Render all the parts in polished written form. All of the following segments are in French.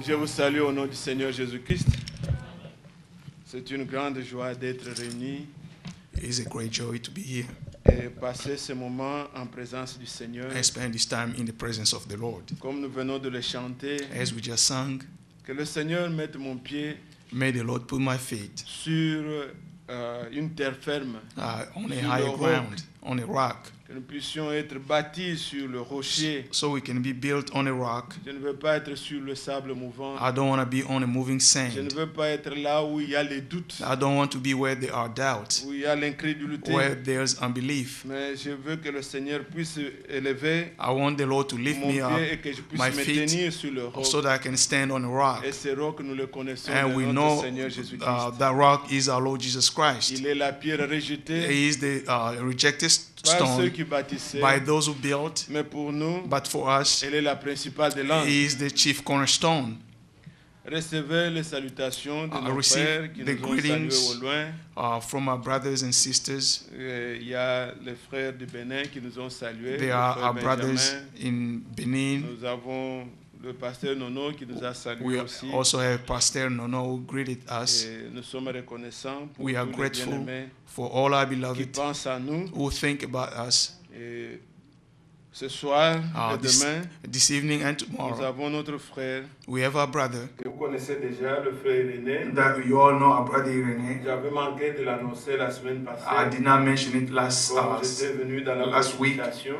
Je vous salue au nom du Seigneur Jésus-Christ. C'est une grande joie d'être réunis It is a great joy to be here et passer ce moment en présence du Seigneur. and spend this time in the presence of the Lord. Comme nous venons de le chanter, As we just sang, que le Seigneur mette mon pied may the Lord put my feet sur une terre ferme, on a sur le higher roc, ground, on a rock, que nous puissions être bâtis sur le rocher. so we can be built on a rock. Je ne veux pas être sur le sable mouvant. I don't want to be on a moving Je ne sand. veux pas être là où il y a les doutes, I don't want to be where there are doubts, où il y a l'incrédulité. where there's unbelief. Mais je veux que le Seigneur puisse élever I want the Lord to lift mon me up pied et que je puisse my me feet tenir sur le roc. so that I can stand on a rock. Et ce roc, nous le connaissons, And we de know notre Seigneur Jésus-Christ. that rock is our Lord Jesus Christ. Il est la pierre rejetée He is the rejected par ceux stone qui bâtissaient, by those who built, mais pour nous, but for us, elle est la principale des langues. He is the chief cornerstone. Recevez les salutations de nos receive frères qui the nous ont salués greetings au loin. From our brothers and sisters. Il y a les frères du Bénin qui nous ont salués. They le are frère our brothers Benjamin. in Benin. Nous avons le pasteur Nono qui nous a salués We aussi. also have Pastor Nono who greeted us. Et nous sommes reconnaissants pour We are tous les grateful bien-aimés for all our qui beloved pensent à nous. who think about us. Et ce soir et demain, This evening and nous tomorrow. avons notre frère We have our brother que vous connaissez déjà, le frère René. that you all know, our brother Irene. J'avais manqué de l'annoncer la semaine passée. I did not mention it Comme j'étais venu dans la last week. prédication,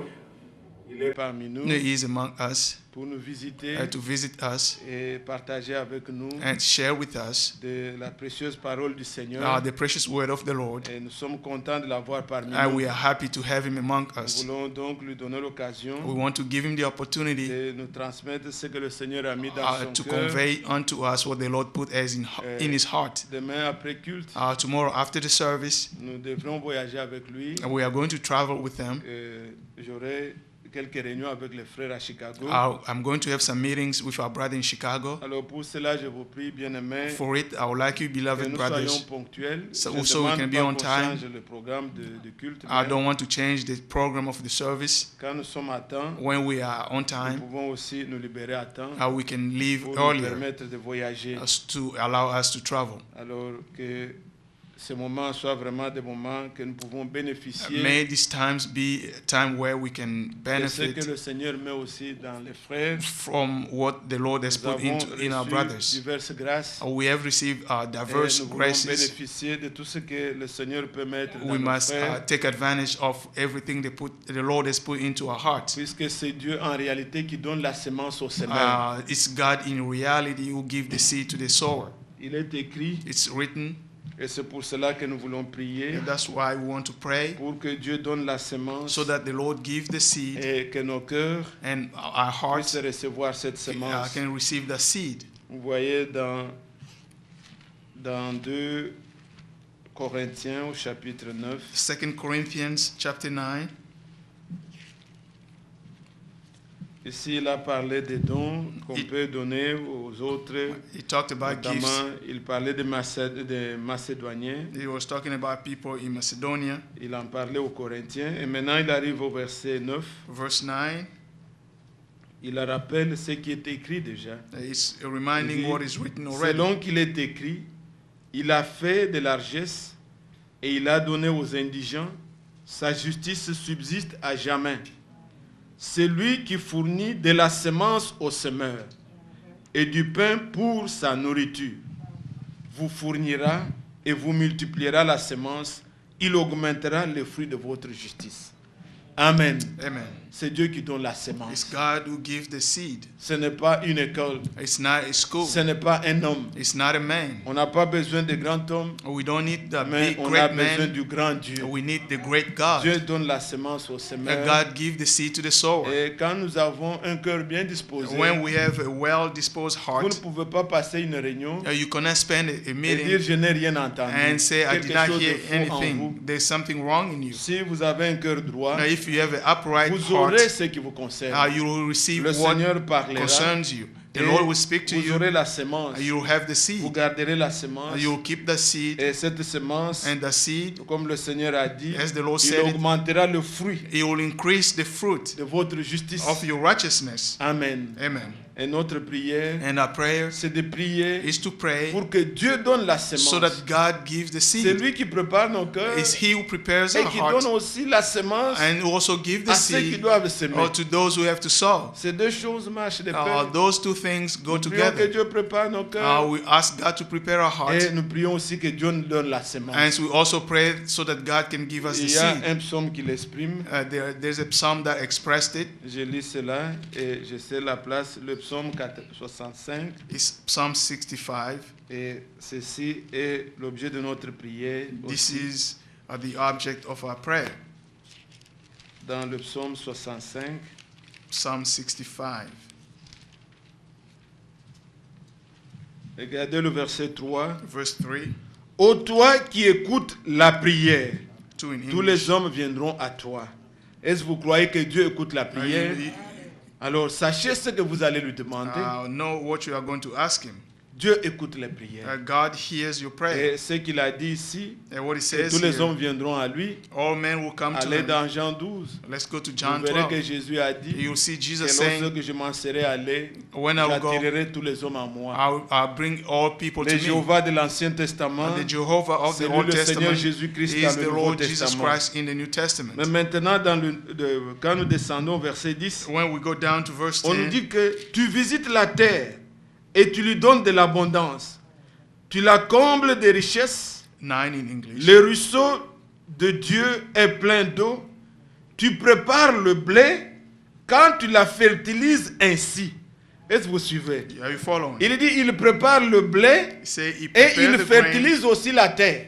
il est parmi nous He is among us pour nous visiter to visit us et partager avec nous and share with us de la précieuse parole du Seigneur. the precious word of the Lord. Et nous sommes contents de l'avoir parmi And nous. we are happy to have him among Nous us. voulons donc lui donner We l'occasion want to give him the opportunity de nous transmettre ce que le Seigneur a mis dans son to cœur. convey unto us what the Lord put as in his heart. Demain après culte, Tomorrow after the service, nous devrons voyager avec lui. we are going to travel with them. J'aurai quelques réunions avec les frères à Chicago. I'm going to have some meetings with our brother in Chicago. Alors pour cela, je vous prie, bien-aimés, For it, I would like you, que beloved nous soyons brothers, ponctuels. so Je ne we demande can be pas on qu'on time. change le programme de culte. I mais don't want to change the program of the service. quand nous sommes à temps, When we are on nous time, pouvons aussi nous libérer à temps we can leave pour nous earlier permettre de voyager. to allow us to travel. Alors que ces moments soient vraiment des moments que nous pouvons bénéficier May these times be a time where we can de ce que benefit le Seigneur met aussi dans les frères. from what the Lord has Nous put avons in our reçu brothers. diverses grâces. We have received Et diverse nous voulons graces. bénéficier de tout ce que le Seigneur peut mettre dans We nos must frères, take advantage of everything the Lord has put into our hearts. puisque c'est Dieu en réalité qui donne la semence au semeur. It's God in reality who gives the seed to the sower. Il est écrit, It's written, et c'est pour cela que nous voulons prier, and that's why we want to pray, pour que Dieu donne la semence so that the Lord gives the seed et que nos cœurs and our puissent hearts recevoir cette semence. can receive the seed. Vous voyez dans 2 Corinthiens au chapitre 9, 2 Corinthians chapter 9. ici il a parlé des dons qu'on peut donner aux autres. He talked about gifts. Notamment, il parlait des Macédoniens, He was talking about people in Macedonia. il en parlait aux Corinthiens, et maintenant il arrive au verset 9, Verse 9 il rappelle ce qui est écrit déjà. is reminding Il dit, what is written already. selon qu'il est écrit, il a fait de largesse et il a donné aux indigents, sa justice subsiste à jamais. C'est lui qui fournit de la semence au semeur et du pain pour sa nourriture. Vous fournira et vous multipliera la semence, il augmentera les fruits de votre justice. Amen. Amen. C'est Dieu qui donne la It's semence. God who gives the seed. Ce n'est pas une école, It's not a school. ce n'est pas un homme. It's not a man. On n'a pas besoin de grands hommes, We don't need the mais big, on a great besoin man. du grand Dieu. We need the great God. Dieu donne la semence au And semeur. God gives the seed to the sower. Et quand nous avons un cœur bien disposé, When we have a well-disposed vous ne heart, pouvez pas passer une réunion you cannot spend a et dire meeting je n'ai rien entendu. and say, I did Quelque not chose de hear faux en vous. anything. There's something wrong in you. Si vous avez un cœur droit, Now, if you have an upright vous heart, aurez ce qui vous concerne. you will receive Le what Seigneur parlera. concerns you. The Et Lord will speak to vous you. aurez la semence. You will have the Vous seed. garderez la semence. You will keep the seed, Et cette semence, and the seed, comme le Seigneur a dit, as the Lord il said it, augmentera le fruit it will increase the fruit de votre justice. of your righteousness. Amen. Amen. Et notre prière, And our prayer c'est de prier is to pray pour que Dieu donne la so semence. that God gives the C'est seed. lui qui prépare nos cœurs It's He who prepares et our qui heart donne aussi la semence and who also gives the à ceux qui seed doivent semer. or to those who have to sow. Ces deux choses marchent de pair. Those two things go Nous prions que together. Dieu prépare nos cœurs We ask God to prepare our heart, et nous prions aussi que Dieu nous donne la semence. and we also pray so that God can give us the Il y a seed. un psaume qui l'exprime. There's a psalm that expressed it. Je lis cela et je sais la place, le psaume 65. It's Psalm 65. Et ceci est l'objet de notre prière This aussi. is the object of our prayer. Dans le psaume 65, Psalm 65. regardez le verset 3. Verse 3. Ô toi qui écoutes la prière, 2 in tous English. les hommes viendront à toi. Est-ce que vous croyez que Dieu écoute la prière? Alors sachez ce que vous allez lui demander. Know what you are going to ask Him. Dieu écoute les prières. God hears your prayer. Et ce qu'il a dit ici, And what He que says tous les here, hommes viendront à lui. all men will come to Allez Him. dans Jean 12. Let's go to Vous John verrez 12. que Jésus a dit You'll see que Jesus saying, lorsque je m'en serai allé, when I will go, j'attirerai tous les hommes à moi. I'll bring all people Le to me. Jéhovah de l'Ancien Testament, And the Jehovah of c'est the lui Old le Seigneur Testament Jésus-Christ is dans the le Nouveau Lord Jesus Testament. Christ in the New Testament. Mais maintenant, quand nous descendons au verset 10, When we go down to verse on nous 10, dit que tu visites la terre et tu lui donnes de l'abondance. Tu la combles de richesses. 9 in English. Le ruisseau de Dieu est plein d'eau. Tu prépares le blé quand tu la fertilises ainsi. Est-ce que vous suivez? Are you following? Il dit, il prépare le blé He say he et prepares il the grain. fertilise aussi la terre.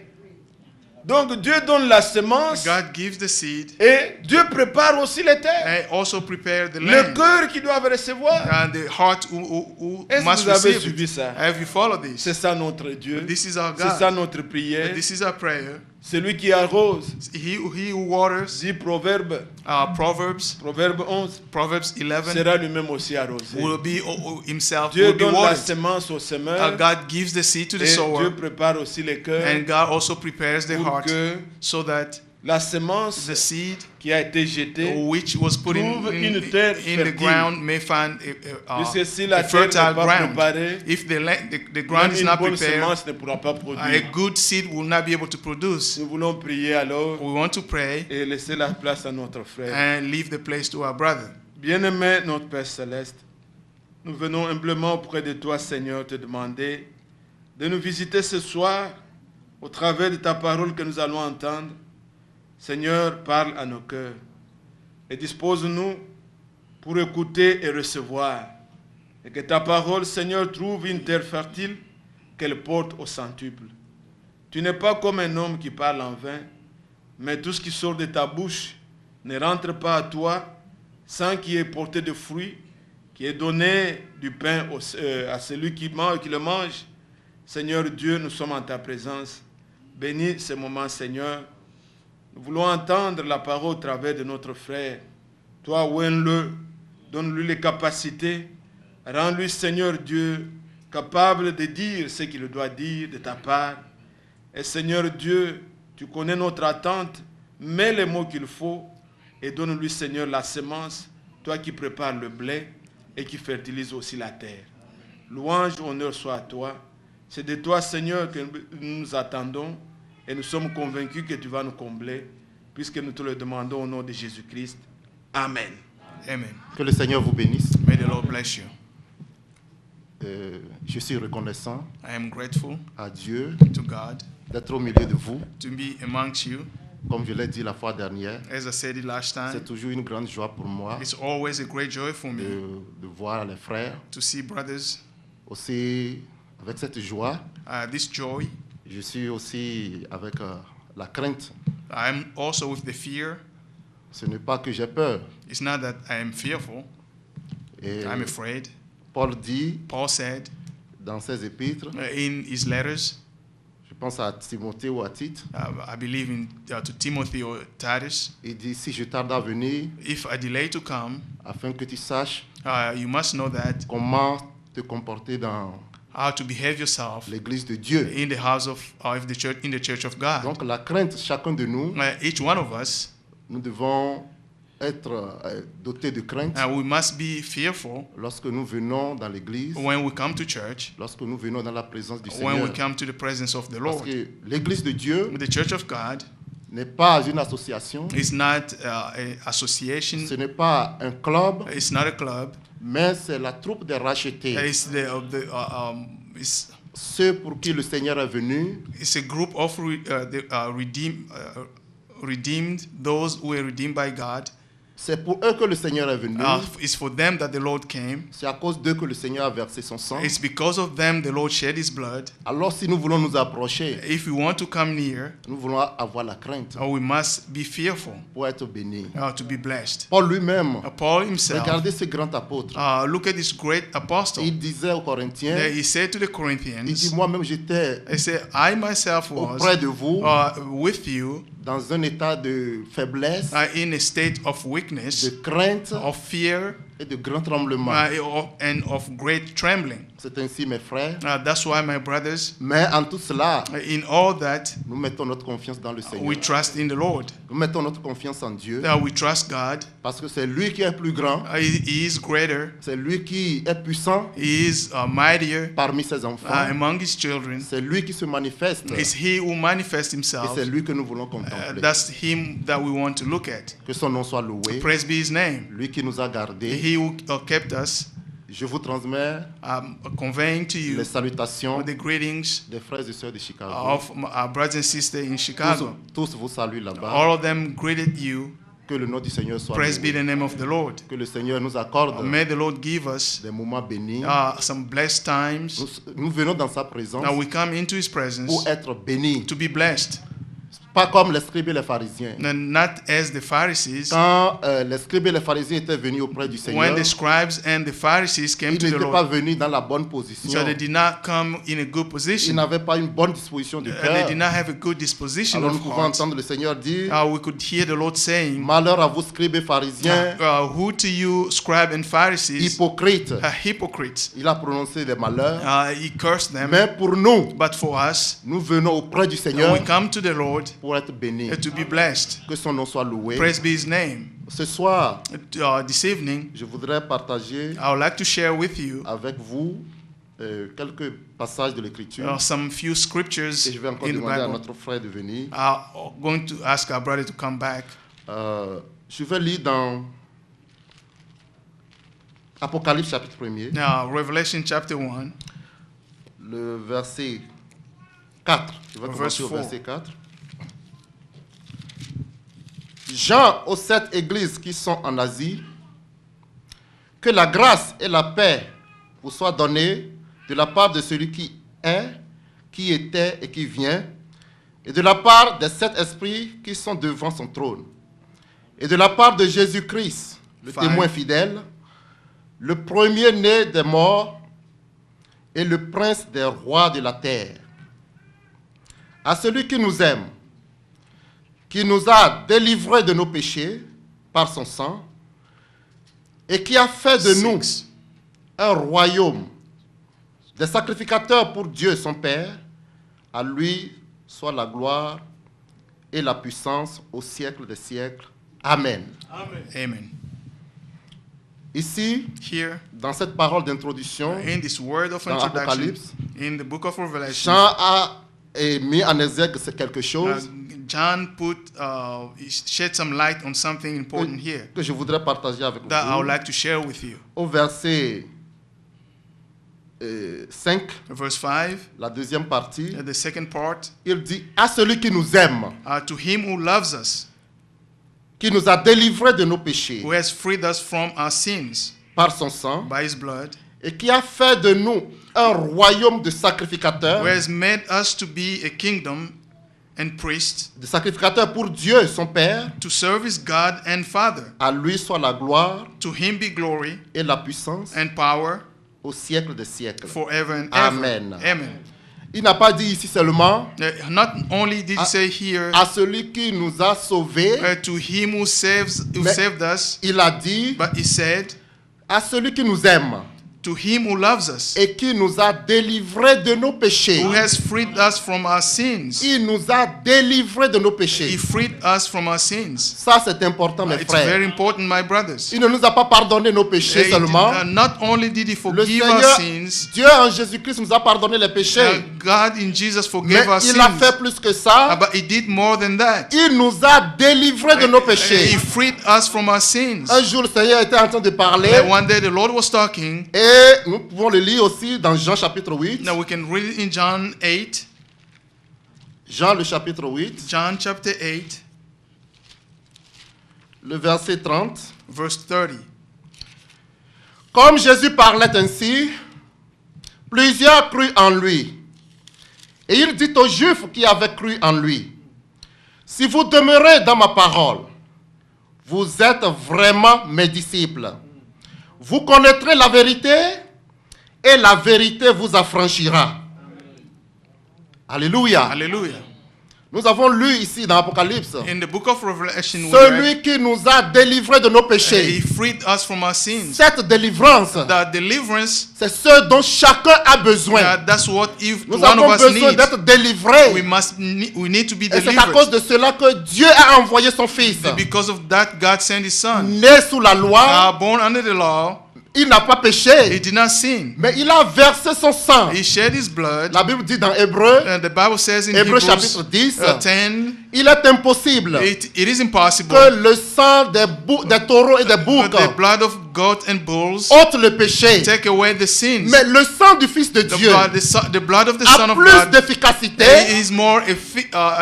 Donc Dieu donne la semence God gives the seed et Dieu prépare aussi les terres. and also prepare the Le land. cœur qui doivent recevoir. And the heart who Est-ce que must vous avez receive suivi it. ça? Have you followed this? C'est ça notre Dieu. This is our C'est ça God. notre prière. This is our prayer. C'est lui qui arrose. He who waters, Dit Proverbe. Proverbs Proverbe 11. 11 Sera lui-même aussi arrosé. will be himself Dieu will be donne la watered. semence au semeur. God gives the seed to the Et Dieu sower, prépare aussi les cœurs and God also prepares the pour heart que so that la semence the seed qui a été jetée, which was put trouve une terre in the fertile. ground may find puisque si a la terre n'est fertile pas ground. préparée, If the ground même is une not bonne prepared, semence ne pourra pas a produire. good seed will not be able to produce. Nous voulons prier alors We want to pray et laisser la place à notre frère. and leave the place to our brother. Bien-aimé notre Père Céleste, nous venons humblement auprès de toi, Seigneur, te demander de nous visiter ce soir au travers de ta parole que nous allons entendre. Seigneur, parle à nos cœurs et dispose-nous pour écouter et recevoir. Et que ta parole, Seigneur, trouve une terre fertile qu'elle porte au centuple. Tu n'es pas comme un homme qui parle en vain, mais tout ce qui sort de ta bouche ne rentre pas à toi sans qu'il ait porté de fruits, qui ait donné du pain à celui qui le mange. Seigneur Dieu, nous sommes en ta présence. Bénis ce moment, Seigneur. Nous voulons entendre la parole au travers de notre frère. Toi, ouvre-le, donne-lui les capacités. Rends-lui, Seigneur Dieu, capable de dire ce qu'il doit dire de ta part. Et Seigneur Dieu, tu connais notre attente, mets les mots qu'il faut et donne-lui, Seigneur, la semence, toi qui prépares le blé et qui fertilise aussi la terre. Louange, honneur soit à toi. C'est de toi, Seigneur, que nous nous attendons et nous sommes convaincus que tu vas nous combler, puisque nous te le demandons au nom de Jésus-Christ. Amen. Amen. Que le Seigneur vous bénisse. May the Lord bless you. Je suis reconnaissant I am grateful à Dieu to God d'être au milieu de vous. to be amongst you. Comme je l'ai dit la fois dernière, As I said it last c'est time, toujours une grande joie pour moi it's always a great joy for me de voir les frères. to see brothers. Aussi, avec cette joie, This joy, je suis aussi avec la crainte. I am also with the fear. Ce n'est pas que j'ai peur. It's not that I am fearful, Et I'm afraid. Paul dit Paul said dans ses épîtres, in his letters, je pense à Timothée ou à Tite, I believe to Timothy or Titus, il dit, si je tarde à venir, if I delay to come, afin que tu saches you must know that comment te comporter dans how to behave yourself l'église de Dieu. in the house of the church, in the church of God. Donc la crainte, chacun de nous, Each one of us, nous devons être dotés de crainte We must be fearful lorsque nous venons dans l'église, when we come to church, lorsque nous venons dans la présence du when we Seigneur. come to the presence of the Parce Lord. que l'église de Dieu The church of God n'est pas une association, is not an association, ce n'est pas un club, it's not a club, mais c'est la troupe des rachetés. it's Ceux pour qui le Seigneur est venu, it's a group of redeemed, those who were redeemed by God. c'est pour eux que le Seigneur est venu. It's for them that the Lord came. C'est à cause d'eux que le Seigneur a versé son sang. It's because of them the Lord shed his blood. Alors si nous voulons nous approcher, If we want to come near, nous voulons avoir la crainte we must be fearful pour être bénis. to be blessed. Paul lui-même, Paul himself, regardez ce grand apôtre. look at this great apostle. Il disait aux Corinthiens, He said to the il dit, Corinthians, moi-même j'étais he said, I myself was auprès de vous with you dans un état de faiblesse, in a state of de weakness, crainte of fear, et de grand tremblement. and of great trembling. C'est ainsi, mes frères. That's why, my brothers, Mais en tout cela, in all that, nous mettons notre confiance dans le we Seigneur. trust in the Lord. Nous mettons notre confiance en Dieu We trust God. parce que c'est lui qui est plus grand, He is greater. c'est lui qui est puissant He is mightier parmi ses enfants. among his children. C'est lui qui se manifeste et It's he who manifests himself. c'est lui que nous voulons contempler. That's him that we want to look at. Que son nom soit loué. Praise be his name. Lui qui nous a gardés. He who kept us, Je vous transmets conveying to you les salutations the greetings des frères et sœurs de Chicago. of our brothers and sisters in Chicago. Tous vous saluent là-bas. All of them greeted you. Que le nom du Seigneur soit Praise be loué. the name of the Lord. Que le Seigneur nous accorde May the Lord give us des moments bénis. some blessed times. Nous venons dans sa présence Now we come into his presence pour être bénis. to be blessed. Pas comme les scribes et les pharisiens. And not as the Pharisees. Quand les scribes et les pharisiens étaient venus auprès du Seigneur, When the scribes and the Pharisees came ils to the n'étaient pas Lord, venus dans la bonne so position. they did not come in a good Ils position. n'avaient pas une bonne disposition du They cœur. did not have a good disposition Alors nous of pouvons heart. entendre le Seigneur dire, We could hear the Lord saying, malheur à vous scribes et pharisiens, who to you, scribe and Pharisees, hypocrites. hypocrites. Il a prononcé des malheurs. He cursed them. Mais pour nous, But for us, nous venons auprès du Seigneur we come to the Lord pour être bénis. to be blessed. Que son nom soit loué. Praise be his name. Ce soir, This evening, je voudrais partager I would like to share with you avec vous quelques passages de l'Écriture. some few scriptures Et je vais encore in the demander à Bible. notre frère de venir. I'm going to ask our brother to come back. Je vais lire dans Apocalypse chapitre 1er, Now, Revelation chapter 1, le verset 4. Je vais Verse commencer au 4. verset 4. Jean aux 7 églises qui sont en Asie, que la grâce et la paix vous soient données de la part de celui qui est, qui était et qui vient, et de la part des 7 esprits qui sont devant son trône, et de la part de Jésus-Christ, le Five. témoin fidèle, le premier-né des morts et le prince des rois de la terre. À celui qui nous aime, qui nous a délivrés de nos péchés par son sang, et qui a fait de nous un royaume, des sacrificateurs pour Dieu son Père, à lui soit la gloire et la puissance au siècle des siècles. Amen. Amen. Ici, Here, dans cette parole d'introduction, in this word of dans introduction, Apocalypse, in the book of Revelation, Jean a mis en exergue quelque chose John he shed some light on something important here que je voudrais partager avec that I would vous. like to share with you. Au verset 5, Verse 5, la deuxième partie, the second part, il dit « À celui qui nous aime, to him who loves us, qui nous a délivrés de nos péchés who has freed us from our sins par son sang, by his blood, et qui a fait de nous un royaume de sacrificateurs, who has made us to be a kingdom and priests, de sacrificateurs pour Dieu son Père, to service God and Father. à lui soit la gloire To him be glory et la puissance and power au siècle des siècles. forever and Amen. ever. Amen. Il n'a pas dit ici seulement Not only did he say here, à celui qui nous a sauvés, to him who Mais- saved us, il a dit but he said, à celui qui nous aime, to him who loves us, et qui nous a délivrés de nos péchés. who has freed us from our sins. Il nous a délivrés de nos He péchés. freed us from our sins. Ça, c'est important, mes It's frères. very important, my brothers. Il ne nous a pas pardonné nos péchés seulement. Not only did he Le forgive our Seigneur, sins, Dieu en Jésus-Christ nous a pardonné les péchés. God in Jesus Mais forgave our il a sins. fait plus que ça. But he did more than that. Il nous a délivrés de nos He péchés. freed us from our sins. Un jour, le Seigneur était en train de parler. And one day the Lord was talking. Et nous pouvons le lire aussi dans Jean chapitre 8. Now we can read it in John 8. Jean le chapitre 8, John chapter 8, le verset 30. verse 30. Comme Jésus parlait ainsi, plusieurs crurent en lui. Et il dit aux Juifs qui avaient cru en lui, si vous demeurez dans ma parole, vous êtes vraiment mes disciples. Vous connaîtrez la vérité et la vérité vous affranchira. Alléluia. Hallelujah. Nous avons lu ici dans l'Apocalypse, In the book of Revelation, we read, celui qui nous a délivrés de nos he péchés. freed us from our sins. Cette délivrance, The deliverance, c'est ce dont chacun a besoin. that's what if Nous one avons of us besoin needs. d'être délivrés. We need to be Et c'est à cause delivered. de cela que Dieu a envoyé son Fils. Because of that, God sent his son. Né sous la loi, Born under the law, il n'a pas he péché, did not sin. mais il a versé son sang. He shed his blood. La Bible dit dans Hébreu, The Bible says in Hébreux Hebrews chapitre 10, 10, il est impossible it is impossible que le sang des taureaux et des boucs the blood of goats and bulls ôte le péché. take away the sins. Mais le sang du Fils de Dieu The blood of the Son a of plus God d'efficacité is more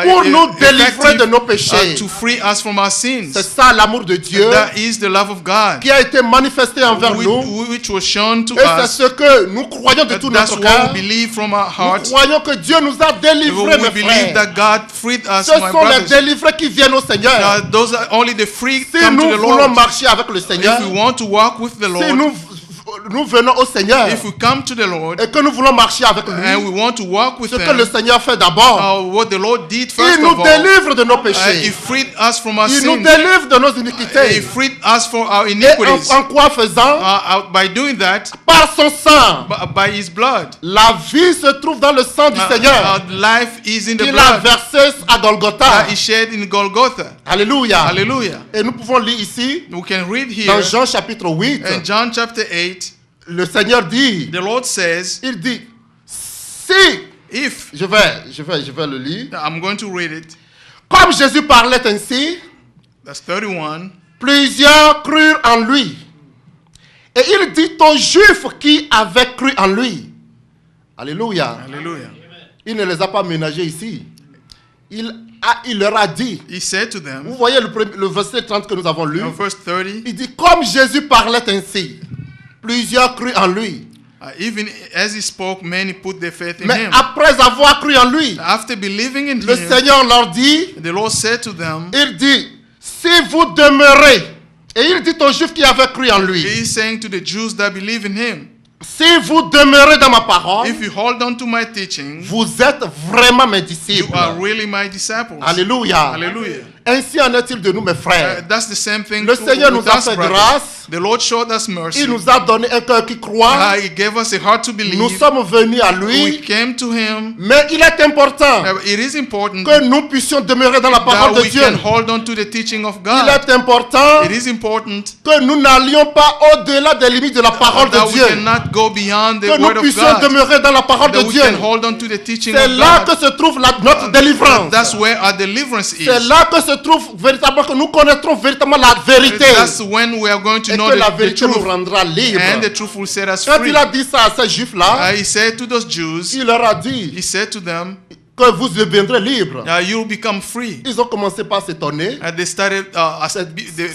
pour nous délivrer de nos péchés. to free us from our sins. C'est ça l'amour de Dieu That is the love of God, qui a été manifesté envers nous. which was shown to Et c'est us. ce que nous croyons de tout That's notre what cœur. we believe from our Nous hearts. croyons que Dieu nous a délivrés, We mes believe frères. that God freed us, Ce my sont les brothers. délivrés qui viennent au Seigneur. Those are only the free Si come to nous the voulons Lord. marcher avec le Seigneur, If we want to walk with the si Lord, nous venons au Seigneur if we come to the Lord et que nous voulons marcher avec and lui, we want to walk with ce que le Him, Seigneur fait d'abord, what the Lord did first il nous of all, délivre de nos He péchés. freed us from our Il nous sins. délivre de nos He iniquités. freed us from our Et iniquities. en quoi faisant? By doing that, Par son sang. by His blood. La vie se trouve dans le sang du Seigneur Life is in the qu'il a blood versé à Golgotha. that He shed in Golgotha. Alléluia. Hallelujah. Et nous pouvons lire ici, We can read dans here Jean chapitre 8, in John chapter 8, le Seigneur dit, the Lord says, il dit, si, if, je vais le lire, I'm going to read it, comme Jésus parlait ainsi, that's 31. plusieurs crurent en lui. Et il dit aux Juifs qui avaient cru en lui. Alléluia. Hallelujah. Il ne les a pas ménagés ici. Il leur a dit. He said to Vous them, voyez le verset 30 que nous avons lu. in verse 30, Il dit, comme Jésus parlait ainsi, plusieurs crurent en lui. even as he spoke, many put their faith in Mais him. après avoir cru en lui, After believing in le him, Seigneur leur dit, the Lord said to them, il dit, si vous demeurez, et il dit aux Juifs qui avaient cru en lui, He is saying to the Jews that believe in him, si vous demeurez dans ma parole, if you hold on to my teaching, vous êtes vraiment mes you disciples. are really my disciples. Alléluia. Hallelujah. Ainsi en est-il de nous, mes frères. That's the same thing Le Seigneur nous with a us, fait brothers. grâce. The Lord showed us mercy. Il nous a donné un cœur qui croit. He gave us a heart to Nous believe. sommes venus à We lui. came to him. Mais il est important It is important que nous puissions demeurer dans la that parole de we Dieu. can hold on to the teaching of Il God. est important It is important que nous n'allions pas au-delà des limites de la parole that de we Dieu. cannot go beyond the Que nous word of puissions God. demeurer dans la parole de That we Dieu. can hold on to the teaching C'est of là God. que se trouve notre délivrance. That's where our deliverance is. C'est là que se trouve véritablement, que nous connaîtrons véritablement la vérité. That's when we are going to Et know que la the vérité nous truth. rendra libres. And the truth will set us Quand free. il a dit ça à ces juifs-là, He said to those Jews, il leur a dit he said to them, que vous deviendrez libres. you'll become free. Ils ont commencé par s'étonner. They started,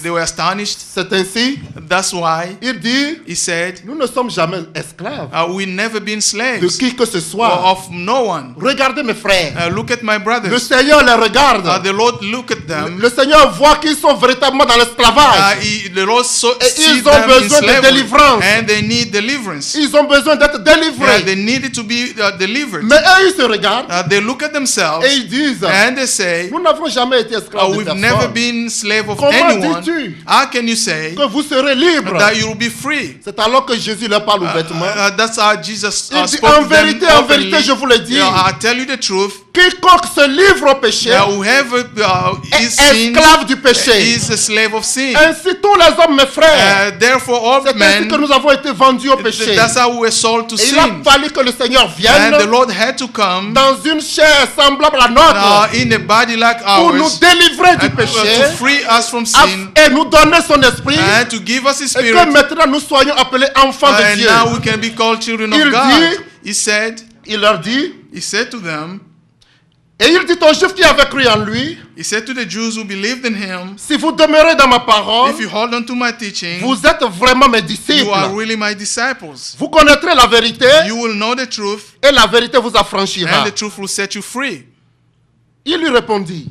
they were astonished. C'est ainsi, That's why il dit, he said, nous ne sommes jamais esclaves we've never been de slaves qui que ce soit. of no one. Regardez mes frères, Look at my le brothers. Seigneur les regarde. The Lord look at them. Le Seigneur voit qu'ils sont véritablement dans l'esclavage. The Lord Et sees ils ont them in besoin de slavery, délivrance. and they need deliverance. Ils ont besoin d'être délivrés. They needed to be delivered. Mais eux, ils se regardent. They look at themselves et ils disent, and they say, nous n'avons jamais été esclaves de we've never personne. been slave of Comment anyone. dis-tu How can you say que vous serez libres? that you will be free? C'est alors que Jésus leur parle ouvertement. That's how Jesus Il dit, spoke en to them vérité, openly. je vous le dis, I tell you the truth. quiconque se livre au péché Whoever is est sin esclave du péché. is a slave of sin. Ainsi tous les hommes, mes frères, Therefore, all c'est ainsi men, que nous avons été vendus au péché. that's how we were sold to Et il a sin. fallu que le Seigneur And the vienne Lord had to come dans une chair semblable à la nôtre in a body like pour nous ours délivrer du to péché free us from sin et nous donner son esprit and to give us His et que Spirit. maintenant nous soyons appelés enfants de And Dieu. now we can be called children Il of God. dit- He Il leur dit, said to them, et il dit aux Juifs qui avaient cru en lui, He said to the Jews who believed in Him, si vous demeurez dans ma parole, if you hold on to my teaching, vous êtes vraiment mes you disciples. are really my disciples. Vous connaîtrez la vérité You will know the truth, et la vérité vous affranchira. and the truth will set you free. Il lui répondit,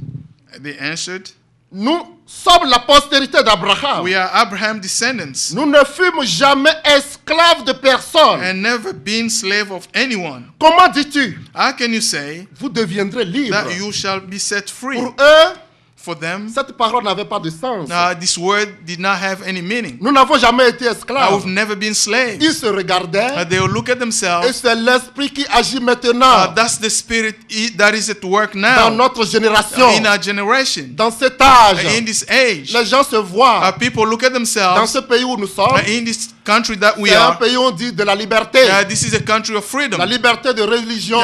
They answered, nous sommes la postérité d'Abraham. we are Abraham's descendants Nous ne fûmes jamais esclaves de personne. and never been slave of anyone. Comment dis-tu? How can you say Vous deviendrez libres. that you shall be set free? Pour eux, For them, cette parole n'avait pas de sens. this word did not have any meaning. Nous n'avons jamais été esclaves. We've never been Ils slaves. se regardaient They will look at et themselves. c'est l'esprit qui agit maintenant That's the spirit that is at work dans now notre génération, in our generation. dans cet âge. In this age, Les gens se voient people look at dans themselves ce pays où nous sommes. in this country that we C'est un are. pays où on dit de la liberté. This is a country of freedom. La liberté de religion.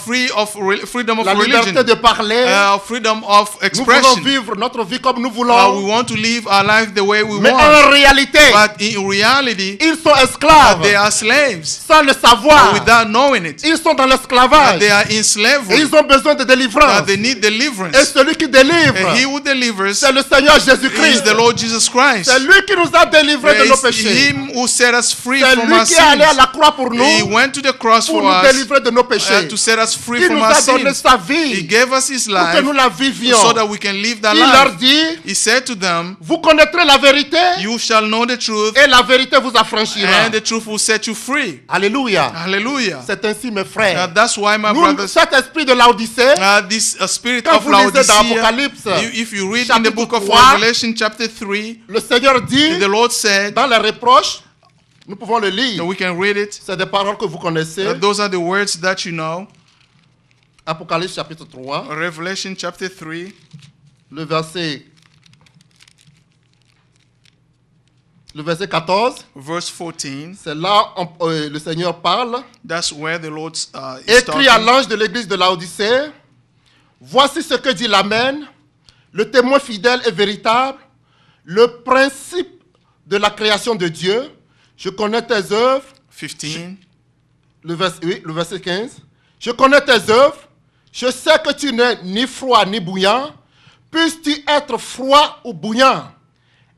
Freedom of La liberté religion. de parler. Freedom of Nous voulons expression. vivre notre vie comme nous We voulons. want to live our life the way we Mais want. en réalité, But in reality, ils sont esclaves they are slaves sans le savoir. without knowing it. Ils sont dans l'esclavage. They are in Et slavery. ils ont besoin de délivrance. They need Et deliverance. celui qui délivre, And He who delivers c'est le Seigneur is Jésus-Christ. the Lord Jesus Christ. C'est lui qui nous a délivrés de nos It's péchés. Him who set us free C'est from lui our qui est allé à sins. la croix pour nous, He went to the cross pour for nous us délivrer de nos péchés. to set us free Il from nous our a donné sins. sa He vie gave us His pour que life nous la vivions. so that we can live that Il leur life. dit, He said to them, vous connaîtrez la vérité you shall know the truth et la vérité vous affranchira. and the truth will set you free. Alléluia. Hallelujah. C'est ainsi, mes frères. That's why, my Nous, brothers, cet esprit de Laodicée, this spirit quand of vous lisez dans Laodicea, Apocalypse, if you read in the chapitre book of 3, Revelation chapter 3, le Seigneur dit, the Lord said, dans les reproches, nous pouvons le lire. we can read it. C'est des paroles que vous connaissez. Those are the words that you know. Apocalypse chapitre 3, Revelation chapter 3, le verset 14. verse 14. C'est là le Seigneur parle. That's where the Lord is Écrit à talking. l'ange de l'église de Laodicée, voici ce que dit l'Amen, le témoin fidèle et véritable, le principe de la création de Dieu. Je connais tes œuvres. 15. Le verset 15. Je connais tes œuvres. Je sais que tu n'es ni froid ni bouillant. Puisses-tu être froid ou bouillant?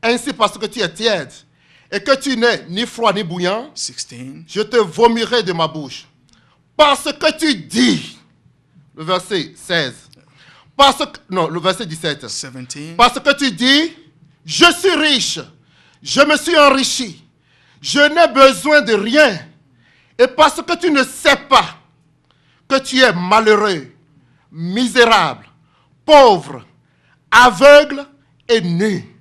Ainsi parce que tu es tiède et que tu n'es ni froid ni bouillant, 16. je te vomirai de ma bouche. Parce que tu dis, le verset 16, le verset 17, 17. parce que tu dis, je suis riche, je me suis enrichi, je n'ai besoin de rien, et parce que tu ne sais pas que tu es malheureux, misérable, pauvre, aveugle et nu.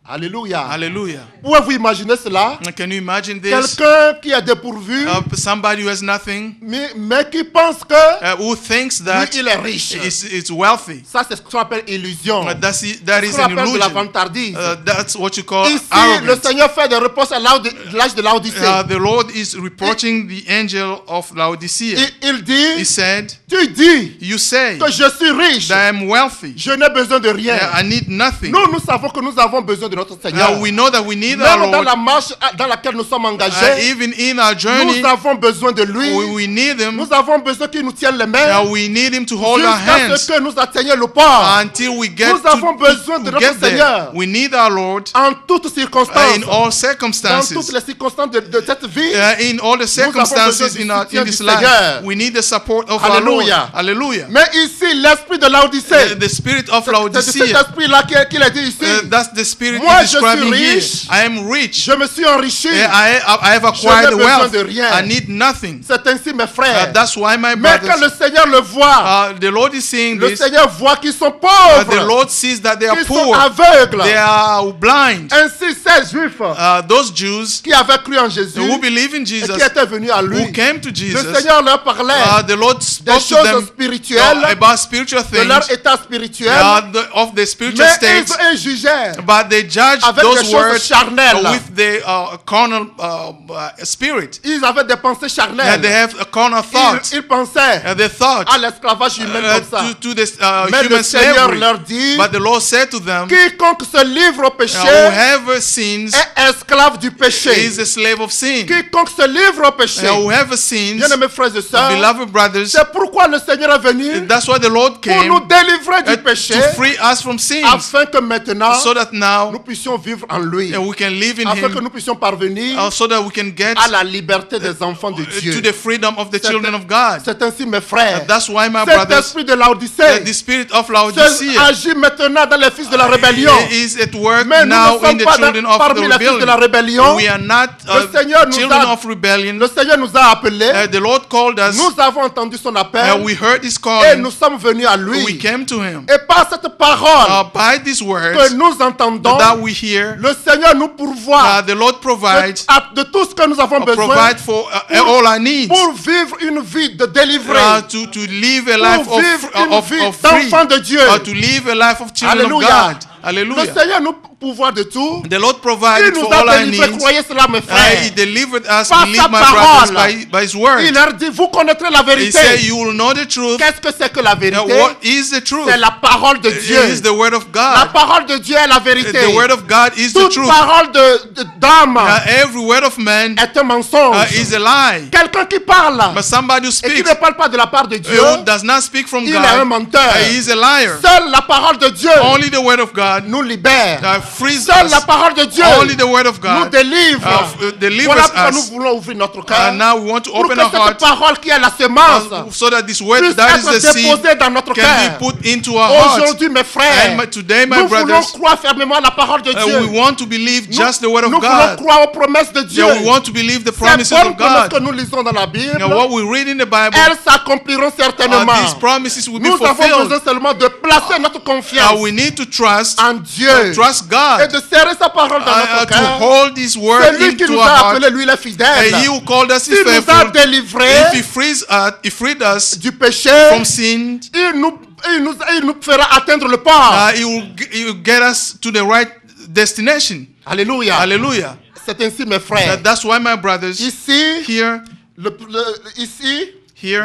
Alléluia. Hallelujah. Pouvez-vous imaginer cela? Can you imagine this? Quelqu'un qui est dépourvu, Somebody who has nothing, mais qui pense que who thinks lui, that il est riche. is wealthy. Ça, c'est ce qu'on appelle illusion. That C'est is ce qu'on an appelle de la illusion. vantardise. That's what you call Ici, le arrogance. Seigneur fait des reproches à l'âge de Laodicée. The Lord is reproaching the angel of Laodicea. Il dit, He said, tu dis you say que je suis riche, that I am wealthy. je n'ai besoin de rien. I need nothing. Nous savons que nous avons besoin de notre Seigneur. We know that we need our Même dans Lord. la marche dans laquelle nous sommes engagés, Even in our journey, nous avons besoin de lui. we need Him. Nous avons besoin qu'il nous tienne les mains We need Him to hold our jusqu'à hands ce que nous atteignions le port. until we get Nous avons besoin de to notre get there. Seigneur We need our Lord en toutes circonstances. in all Dans circumstances. toutes les circonstances de cette vie, In all the circumstances besoin du in soutien this du life, Seigneur. we need the support of our Lord. Hallelujah. Hallelujah. mais ici, l'esprit de Laodicée, The spirit of c'est de cet Laodicea, esprit-là qu'il a dit ici. that's the spirit Moi, he's je describing suis here. riche. I am rich. Je me suis enrichi. I have Je acquired n'ai besoin wealth. de rien. I need nothing. C'est ainsi, mes frères. That's why my Mais quand le brothers, Seigneur le voit, the Lord is seeing le this. Seigneur voit qu'ils sont The pauvres, Lord sees that they are qu'ils sont poor. aveugles. They are blind. Ainsi, ces Juifs Those Jews qui avaient cru en Jésus who believe in et Jesus, qui étaient venus à who lui, came to le Jesus, Seigneur leur parlait the Lord des spoke to choses them spirituelles, about spiritual de things, leur état spirituel, of the spiritual mais states, ils jugeaient but they judged avec des those choses words charnelles. with the carnal spirit. Ils avaient des pensées And charnelles. they have a carnal thoughts. Ils pensaient They thought à l'esclavage humain comme ça. to this Mais le human Seigneur slavery. leur dit, But the Lord said to them, quiconque se livre au péché whoever sins est esclave du péché. is a slave of sin. Quiconque se livre au péché. Whoever sins, Bien-aimés frères et sœurs, beloved brothers, c'est pourquoi le Seigneur est venu that's why the Lord pour came nous délivrer du to péché, free us from sins, afin que maintenant so that now nous puissions vivre en lui, we can live in afin que Him, nous puissions parvenir so that we can get à la liberté des enfants de to Dieu. the freedom of the children of God. C'est ainsi, mes frères. That's why, my Cet brothers, esprit de Laodicée the spirit of Laodicea agit maintenant dans les fils de la rébellion. is at work Mais nous now ne sommes in the pas children of the parmi les fils de la rebellion. rébellion. We are not Le Seigneur nous children a- of rebellion. Le Seigneur nous a appelés. The Lord called us, Nous avons entendu son appel. and we heard His Et calling. nous sommes venus à We lui. came to Him. Et par cette parole By these que words nous entendons, that we hear, le Seigneur nous pourvoit the Lord provides de tout ce que nous avons besoin provide for all our needs pour vivre une vie de délivré, to live a life pour vivre une of vie free, d'enfant de Dieu. to live a life of children of Alléluia. God. Le Hallelujah. Seigneur nous pourvoit de tout. The Lord Il provided nous for all a our délivrés. needs. Croyez cela, mes He frères. delivered us, Par believe sa my brothers, parole. by His word. Il leur dit, vous connaîtrez la He vérité. said, you will know the truth. Qu'est-ce que c'est que la Now, vérité? what is the truth? C'est la parole de It Dieu. is the word of La God. parole de Dieu est la vérité. The word of God is the Toute truth. parole d'homme Every word of man est un mensonge. is a lie. Quelqu'un qui parle But somebody who et qui speaks, ne parle pas de la part de Dieu, who does not speak from il est un God, menteur. he is a liar. Seule la parole de Dieu Only the word of God nous libère. frees Seule la us. parole de Dieu Only the word of nous God délivre. delivers Voilà pourquoi nous us. voulons ouvrir notre cœur And now we want to pour que open our cette heart parole qui est la semence so that this word puisse that is être the seed déposée dans notre can cœur. be put into our heart. Aujourd'hui, mes frères, And today, my nous voulons brothers, croire fermement à la parole de Dieu. we want to believe just the word of Nous voulons God. croire aux promesses de Dieu. Yeah, we want to believe the Ces promises bonnes of promesses que God. nous lisons dans la Bible, Now, what we read in the Bible, elles s'accompliront certainement. these promises will be Nous avons fulfilled. besoin seulement de placer notre confiance We need to trust en Dieu trust et God de serrer sa parole dans notre to cœur. hold His word C'est lui qui into nous our a heart. appelés, lui il est fidèle. And He who called us is Il nous a faithful. délivrés If He freed us du péché. from sin, Il nous fera atteindre le port. He will get us to the right destination. Alléluia. Hallelujah. C'est ainsi, mes frères. That's why, my brothers, Ici, here,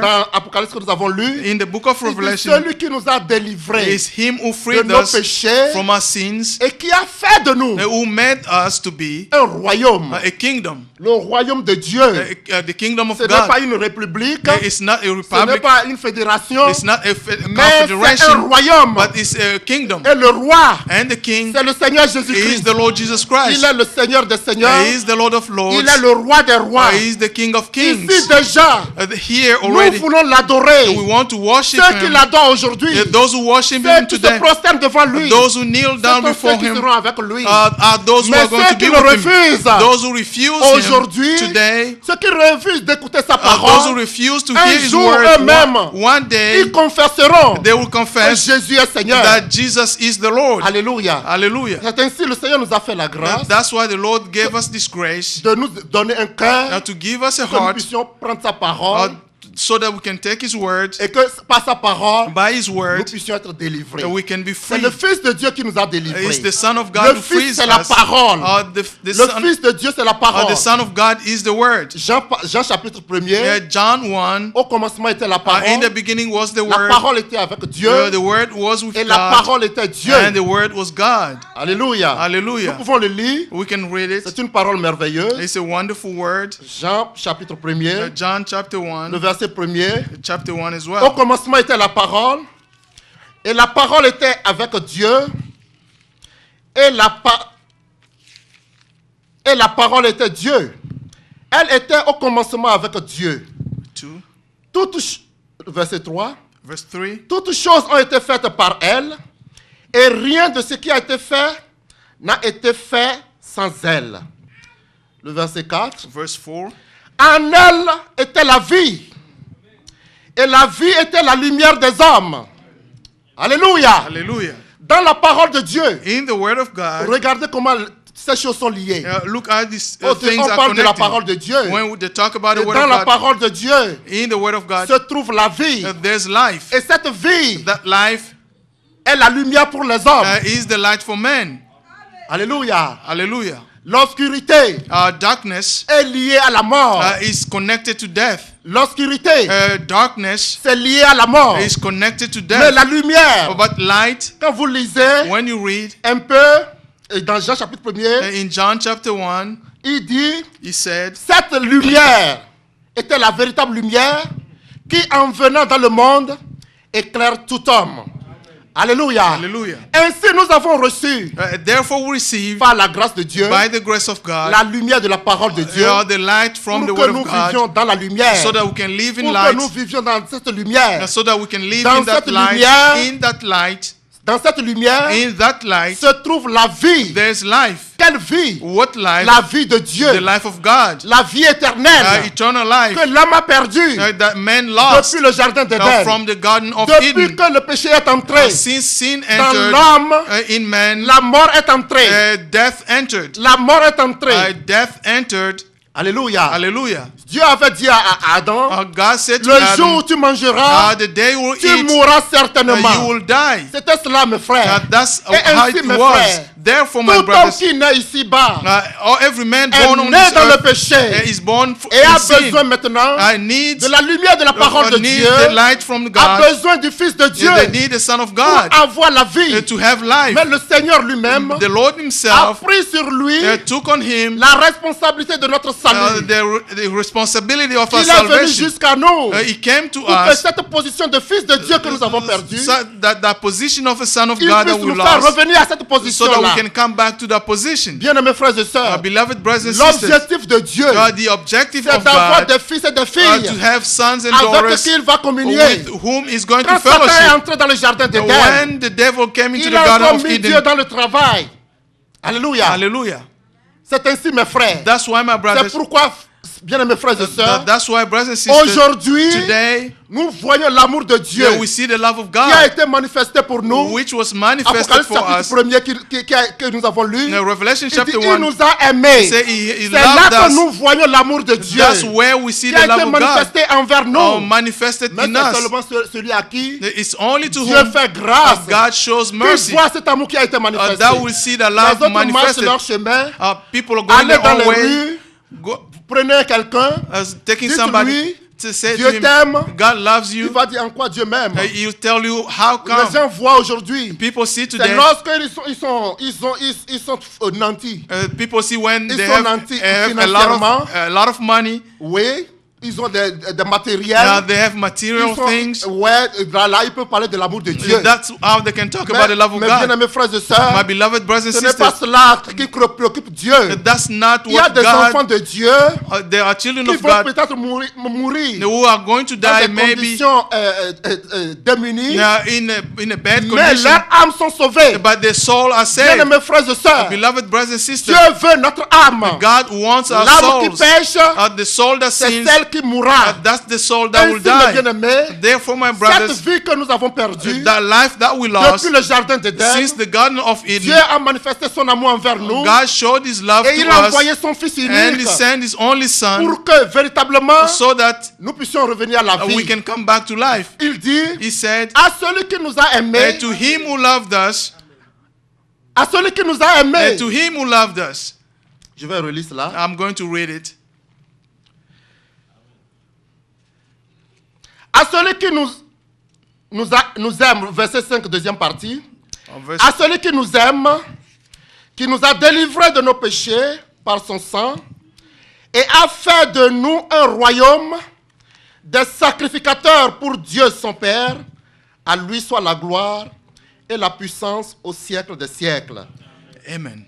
dans Apocalypse que nous avons lu, in the book of il dit, Revelation, celui qui nous a délivrés is Him who de freed nos us péchés from our sins, et qui a fait de nous who made us to be un royaume. a kingdom, Le royaume de Dieu. the kingdom of Ce n'est God. pas une république, It's not a ce n'est republic, pas une fédération, it's not a mais c'est un confederation, royaume. but it's a kingdom. Et le roi, And the king c'est le Seigneur is Jésus-Christ. the Lord Jesus Il Christ. est le Seigneur des seigneurs. He is the Lord of lords. Il est le roi des rois. He is the King of kings. Ici déjà, Here nous already, voulons l'adorer. we want to worship Ceux qui Him. l'adorent aujourd'hui, Those who worship ceux Him qui se today, prosternent devant lui, those who kneel ce down sont before ceux qui Him, seront avec lui. are those who Mais are going ceux to qui be le with Him. refusent, Those who refuse aujourd'hui, Him today, ceux qui refusent d'écouter sa those who parole, refuse to un hear His jour word, eux-mêmes, one day ils confesseront they will que confess Jésus est Seigneur. that Jesus is the Lord. Alléluia. Hallelujah. C'est ainsi le Seigneur nous a fait la grâce That's why the Lord gave us this grace, de nous donner un cœur to give us a que nous heart, puissions prendre sa parole so that we can take His word, et que par sa parole, by His nous word, puissions être délivrés. that we can be C'est free. le Fils de Dieu qui nous a délivrés. It's the Son of God Le who Fils, frees c'est la us. parole. The Le Son, Fils de Dieu, c'est la parole. the Son of God is the Word. Jean chapitre 1er, John 1, au commencement était la in the parole. beginning was the La Word. parole était avec Dieu The Word was with et la God, parole était Dieu. and the Word was God. Alléluia. Hallelujah. Nous pouvons le lire. We can read it. C'est une parole merveilleuse. It's a wonderful word. Jean chapitre 1er, John chapter 1, le verset 1er. chapter 1 as Au well. commencement était la parole. Et la parole était avec Dieu. Et la parole était Dieu. Elle était au commencement avec Dieu. 2, Verset 3. verse 3. Toutes choses ont été faites par elle. Et rien de ce qui a été fait n'a été fait sans elle. Le verset 4. Verse 4. En elle était la vie. Et la vie était la lumière des hommes. Alléluia. Hallelujah. Dans la parole de Dieu, In the word of God, regardez comment ces choses sont liées. look at these On things are parle de la connected. parole de Dieu. When they talk about the Et word dans of la God, parole de Dieu in the word of God, se trouve la vie. there's life. Et cette vie That life est la lumière pour les hommes. is the light for men. Alléluia. Hallelujah. L'obscurité Darkness est liée à la mort. is connected to death. L'obscurité, Darkness c'est lié à la mort. is connected to Mais death. la lumière, But light, quand vous lisez when you read un peu, et dans Jean chapitre 1er, in John chapter 1, il dit, he said, cette lumière était la véritable lumière qui, en venant dans le monde, éclaire tout homme. Alléluia. Hallelujah. Ainsi, nous avons reçu, Therefore we receive par la grâce de Dieu, by the grace of God la lumière de la parole de Dieu, the light from the pour que word nous of God, vivions dans la lumière, so that we can live in pour que light, nous vivions dans cette lumière. so that we can live Dans in that cette light. lumière, In that light, Dans cette lumière in that light, se trouve la vie. there's life. Quelle vie? What life? La vie de Dieu. The life of God. La vie éternelle Eternal life. que l'homme a perdue That man lost depuis le jardin d'Éden. from the Garden of Depuis Eden. que le péché est entré Since sin dans entered l'homme, in man, la mort est entrée. death entered. La mort est entrée. Death entered. Alléluia. Hallelujah. Dieu avait dit à Adam, God said to le Adam, jour où tu mangeras, the day you will tu eat, mourras you certainement. will die. C'était cela, mes frères. That's Et how ainsi, it mes was. frères, Therefore, my tout homme brothers, qui naît ici-bas every man est born on né this dans le earth péché is born et in a sin. besoin maintenant Needs de la lumière de la parole de needs Dieu, the light from a God. besoin du Fils de Dieu They need the Son of pour God avoir la vie. to have life. Mais le Seigneur lui-même The Lord a Himself pris sur lui took on Him la responsabilité de notre salut. the responsibility of our Il est venu salvation. jusqu'à nous He came to pour que us cette position de Fils de Dieu que nous avons perdue, so that position of a son of il God that puisse we nous faire lost, revenir à cette so that position-là. we can come back to that position. Bien-aimés frères et sœurs, Beloved brothers and sisters, l'objectif de Dieu, the objective c'est of d'avoir God des fils et des to filles have sons and avec daughters qui il va communier. with whom is going to Quand Satan est fellowship. entré dans le jardin d'Éden, When the devil came into il the a Garden encore of mis Dieu Eden, dans le travail. Alléluia. hallelujah. C'est ainsi, mes frères. That's why, my C'est brothers, pourquoi, bien-aimés frères et sœurs, that's why, brothers and sisters, aujourd'hui, today, nous voyons l'amour de Dieu we see the love of qui a God, été manifesté pour nous. which was manifested Apocalypse for us. chapitre 1er que nous avons lu. Now, Revelation Il dit, chapter il 1 nous a aimés. say he C'est là loved que us. nous voyons l'amour de Dieu That's where we see qui a the été love of God manifesté envers nous. manifested Mais in c'est us. seulement celui à qui It's only to Dieu whom fait grâce God shows qui mercy voit cet amour qui a été manifesté. that will see the Les love autres marchent manifested. leur chemin, People are going allez their dans own les way, rues, go, prenez quelqu'un, taking dites-lui, somebody to say Dieu to him, t'aime. God loves il you. va dire en quoi Dieu m'aime. He'll tell you how Les come. gens voient aujourd'hui. People see C'est today. lorsqu'ils sont nantis. People see when Ils they sont have, nantis have a lot of money. Oui, ils ont des matériels. They have material things. Ouais, là, ils peuvent parler de l'amour de Dieu. That's how they can talk about the love of Mais God. bien-aimés frères et sœurs, My beloved brothers and ce n'est pas sisters, cela qui préoccupe Dieu. that's not Il y a what des enfants God. de Dieu There are children qui of vont God peut-être mourir who are going to dans die des maybe conditions démunies, in a bad mais condition, leurs âmes sont sauvées. but their soul are saved. Bien-aimés frères et sœurs, Beloved brothers and Dieu sisters, veut notre âme. God wants our L'âme qui souls. pêche, The soul that c'est sins, celle qui mourra. that's the soul that will Ainsi, mes die. bien-aimés, Therefore, my cette brothers, vie que nous avons perdue that life that we lost depuis le jardin d'Éden, since the Garden of Dieu Eden, a manifesté son amour envers nous God showed His love et il to a us, envoyé son Fils and unique He sent His only Son pour que véritablement so that nous puissions revenir à la we vie. can come back to life. Il dit He said, à celui qui nous a aimés, to Him who loved us, à celui qui nous a aimés. to Him who loved us. Je vais relire cela. I'm going to read it. À celui qui nous aime, verset 5, deuxième partie. Verse À celui qui nous aime, qui nous a délivrés de nos péchés par son sang, et a fait de nous un royaume, des sacrificateurs pour Dieu son Père. À lui soit la gloire et la puissance au siècle des siècles. Amen.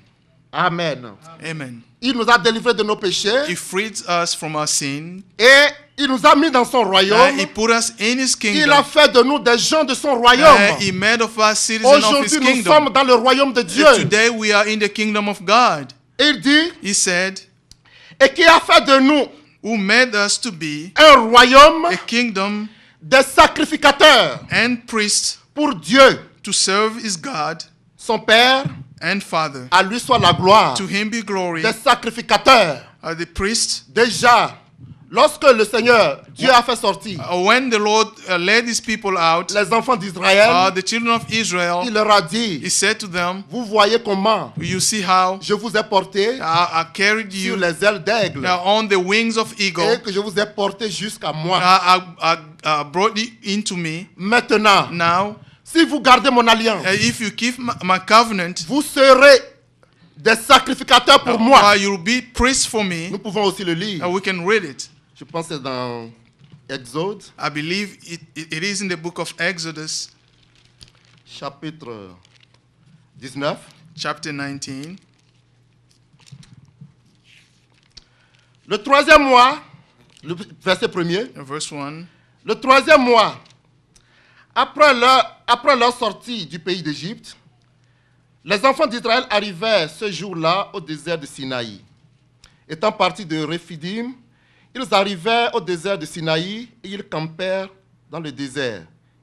Amen. Amen. Il nous a délivrés de nos péchés He freed us from our sin, et Il nous a mis dans son royaume. He put us in His Il kingdom. a fait de nous des gens de son royaume. He made of us citizens of His Aujourd'hui, nous kingdom. sommes dans le royaume de Dieu. Today we are in the kingdom of God. Il dit, He said, et qui a fait de nous who made us to be un royaume a kingdom des sacrificateurs and priests pour Dieu, to serve His God son Père. and Father. À lui soit la gloire. To Him be glory. Des sacrificateurs. The priests, Déjà, lorsque le Seigneur, Dieu a fait sortir when the Lord led His people out, les enfants d'Israël, the children of Israel, il leur a dit, He said to them, vous voyez comment you see how je vous ai porté I carried sur you les ailes d'aigle on the wings of et eagle. que je vous ai porté jusqu'à moi. I brought you into me. Maintenant, Now, si vous gardez mon alliance, if you keep my covenant, vous serez des sacrificateurs pour moi. you'll be priests for me. Nous pouvons aussi le lire. We can read it. Je pense que c'est dans Exode, I believe it is in the book of Exodus, chapitre 19. chapter 19. Le troisième mois, le verset premier, Verse 1. le troisième mois, après leur sortie du pays d'Égypte, les enfants d'Israël arrivèrent ce jour-là au désert de Sinaï. Étant partis de Rephidim, ils arrivèrent au désert de Sinaï et ils campèrent dans le désert.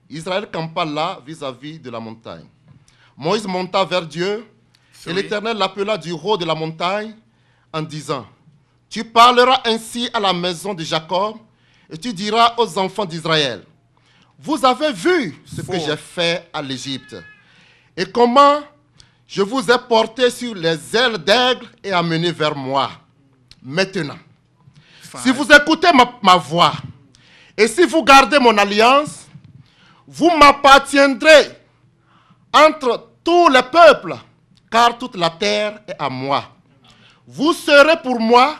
Israël campa là vis-à-vis de la montagne. Moïse monta vers Dieu et l'Éternel l'appela du haut de la montagne en disant, « Tu parleras ainsi à la maison de Jacob et tu diras aux enfants d'Israël, « Vous avez vu ce que j'ai fait à l'Égypte et comment je vous ai porté sur les ailes d'aigle et amené vers moi. Maintenant, si vous écoutez ma voix et si vous gardez mon alliance, vous m'appartiendrez entre tous les peuples, car toute la terre est à moi. Vous serez pour moi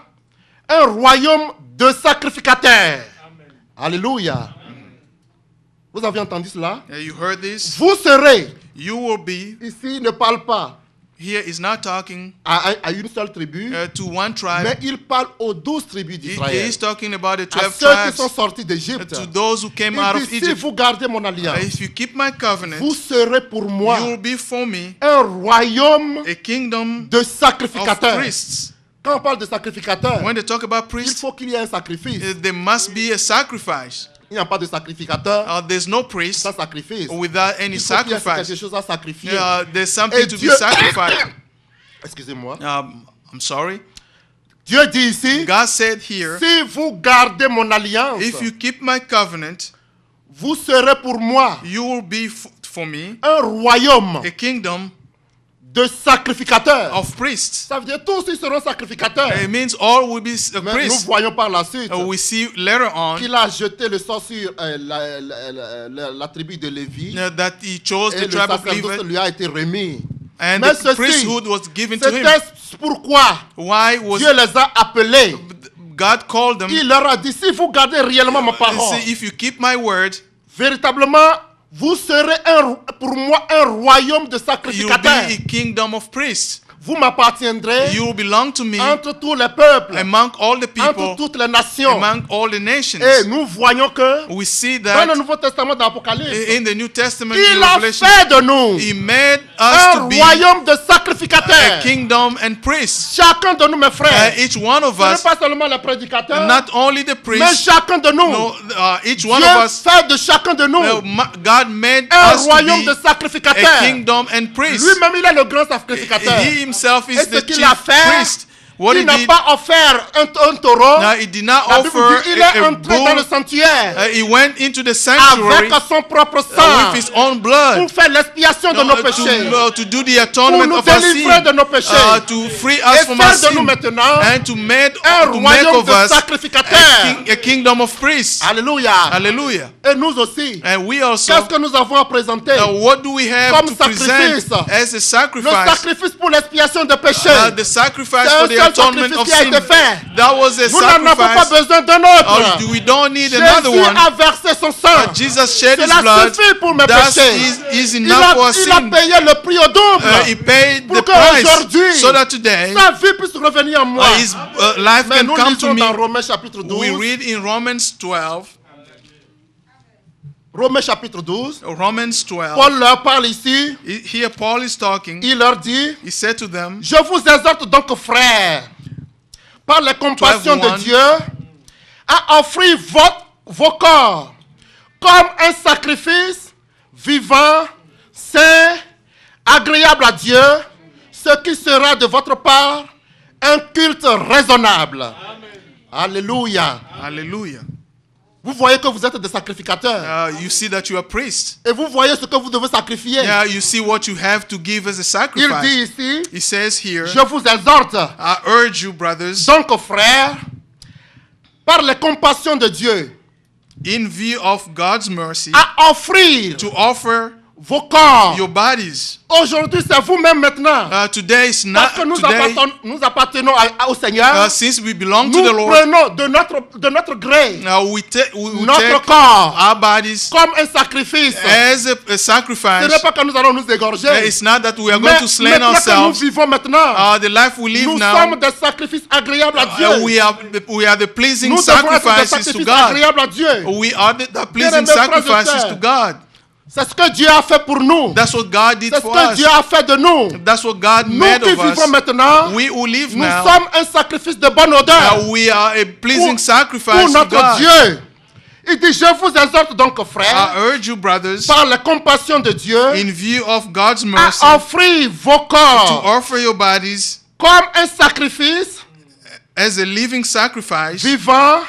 un royaume de sacrificateurs. Amen. Alléluia. Vous avez entendu cela? You heard this? Vous serez. You will be. Ici, il ne parle pas Here is not talking à une seule tribu, to one tribe. mais il parle aux 12 tribus He d'Israël. is talking about the À 12 ceux qui tribes, sont sortis d'Égypte. to those who came Il out dit, of si Egypt. vous gardez mon alliance, If you keep my covenant, vous serez pour moi you will be for me un royaume a kingdom de of sacrificateurs. priests. Quand on parle de sacrificateurs, When they talk about il priests, faut qu'il y ait un sacrifice. there must be a sacrifice. Il n'y a pas de sacrificateur There's no priest sans sacrifice. without any Il faut qu'il y ait quelque sacrifice. chose à sacrifier. There's something Et to be Dieu- sacrificed. Excusez-moi. I'm sorry. Dieu dit ici, God said here, si vous gardez mon alliance, if you keep my covenant, vous serez pour moi you will be for me un royaume a kingdom de sacrificateurs. of priests. Ça veut dire tous ils seront sacrificateurs. It means all will be Mais nous priests. voyons par la suite We see later on qu'il a jeté le sort sur la tribu de Lévi that he chose et the le tribe of sacerdoce Levi, lui a été remis. and Mais the ceci, priesthood was given to him. c'était pourquoi Why was Dieu les a appelés. God called them? Il leur a dit, si vous gardez réellement ma parole, See, if you keep my word, véritablement, vous serez pour moi un royaume de you'll sacrificateurs. be a kingdom of priests. Vous m'appartiendrez You will belong to me entre tous les peuples, among all the entre people, toutes les nations. among all the nations. Et nous voyons que We see dans that le Nouveau Testament d'Apocalypse, in the New Testament, il in a Revelation, fait de nous He made us un to be royaume de a sacrificateurs. kingdom and priests. Chacun de nous, mes frères, Each one of ce n'est us, pas seulement les prédicateurs, not only the mais priests, chacun de nous. no, each one Dieu of us, fait de chacun de nous God made un us to royaume de be a sacrificateurs. kingdom and priests. Lui-même, il est le grand sacrificateur. He himself Et is ce the qu'il chief a fait, priest. What he il n'a did, pas offert un taureau. he did not La Bible offer dit, il est a entré dans le bull. sanctuaire He went into the sanctuary avec son propre sang with his own blood pour faire l'expiation de nos péchés, to do the pour atonement nous of our délivrer sin, de nos péchés to free et us from our faire de nous sin, maintenant and to make un royaume of de us sacrificateurs. a kingdom of priests. Alléluia. Hallelujah. Et nous aussi, And we also, qu'est-ce que nous avons à présenter? what do we have Comme to present sacrifice. as a Le sacrifice? sacrifice pour l'expiation des péchés. The sacrifice C'est for un the seul atonement of sacrifice qui a sin. été fait. That was a Nous n'en avons pas sacrifice. besoin d'un autre. We don't need another Jésus one. a versé son sang. Jesus shed his Cela blood. suffit pour mes That péchés. is Il enough for a sin. payé le prix au double. He paid Pour the que price aujourd'hui, so that today sa vie puisse revenir à moi. his life Mais can nous come to lisons me. dans Romains chapitre We 12. read in Romans 12. Romains chapitre 12. Romans 12. Paul leur parle ici. Here Paul is talking. Il leur dit, He said to them, je vous exhorte donc, frères, par les compassions de 12:1. Dieu, à offrir vos corps comme un sacrifice vivant, saint, agréable à Dieu, ce qui sera de votre part un culte raisonnable. Alléluia. Hallelujah. Vous voyez que vous êtes des sacrificateurs. You see that you are priests. Et vous voyez ce que vous devez sacrifier. Yeah, you see what you have to give as a Il sacrifice. dit ici, He says here, je vous exhorte, I urge you, brothers, donc frères, par les compassions de Dieu, in view of God's mercy, à offrir to offer vos corps. your bodies. Aujourd'hui, c'est vous-même maintenant. Today is Parce not que today. nous appartenons au Seigneur. Since we belong to Nous the Lord, prenons de notre gré we take notre corps our bodies comme un sacrifice. as a Ce sacrifice. n'est pas que nous allons nous égorger. It's not that we are Mais going to slay maintenant que nous ourselves. vivons maintenant, The life we live nous now, sommes des sacrifices agréables à Dieu. we are the pleasing Nous devons être des sacrifices to sacrifices God. agréables à Dieu. We are the pleasing Bien-aimés frères et sacrifices sœurs, to God. C'est ce que Dieu a fait pour nous. That's what God did C'est ce for que us. Dieu a fait de nous. That's what God Nous made qui of us. vivons maintenant, We who live nous now, sommes un sacrifice de bonne odeur we are a pleasing pour sacrifice to notre God. Dieu. Il dit, je vous exhorte donc, frères, I urge you, brothers, par la compassion de Dieu, in view of God's mercy, à offrir vos to corps offer your bodies comme un sacrifice as a living sacrifice, vivant,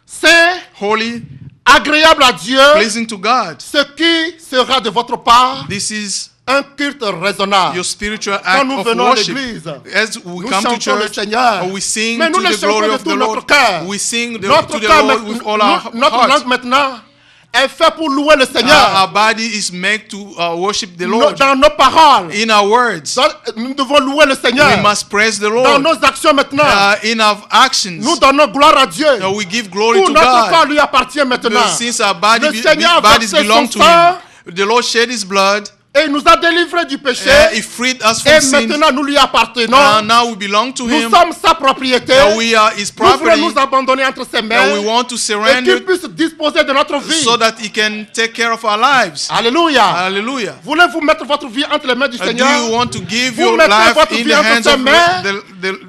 saint, holy, agréable à Dieu, pleasing to God. ce qui sera de votre part This is un culte raisonnable. your spiritual Quand act nous of venons à worship. l'église, As we nous come to chantons le church, Seigneur. we sing Mais nous to le the glory chantons de of the tout Lord. notre cœur. We sing Notre to the cœur, Lord with all our notre hearts. langue maintenant est fait pour louer le Our Seigneur. body is made to worship the Nos- Lord. Dans nos paroles, In our words, nous devons louer le Seigneur. we must praise the Dans Lord. nos actions maintenant, In our actions, nous donnons gloire à Dieu. we give glory Tout to notre corps God. lui appartient maintenant. Since our Le Seigneur a bodies versé belong son to sang. Him, the Lord shed His blood. Et il nous a délivrés du péché. He freed us Et from sin. maintenant, nous lui appartenons. Now we belong to Nous Him. sommes sa propriété. We are His Nous voulons property. nous abandonner entre ses mains. We want to Et surrender qu'il puisse disposer de notre vie. so that He can take care of our lives. Alléluia. Hallelujah. Voulez-vous mettre votre vie entre les mains du Do Seigneur? you want to give Vous your mettez life votre in vie the entre hands ses of mains.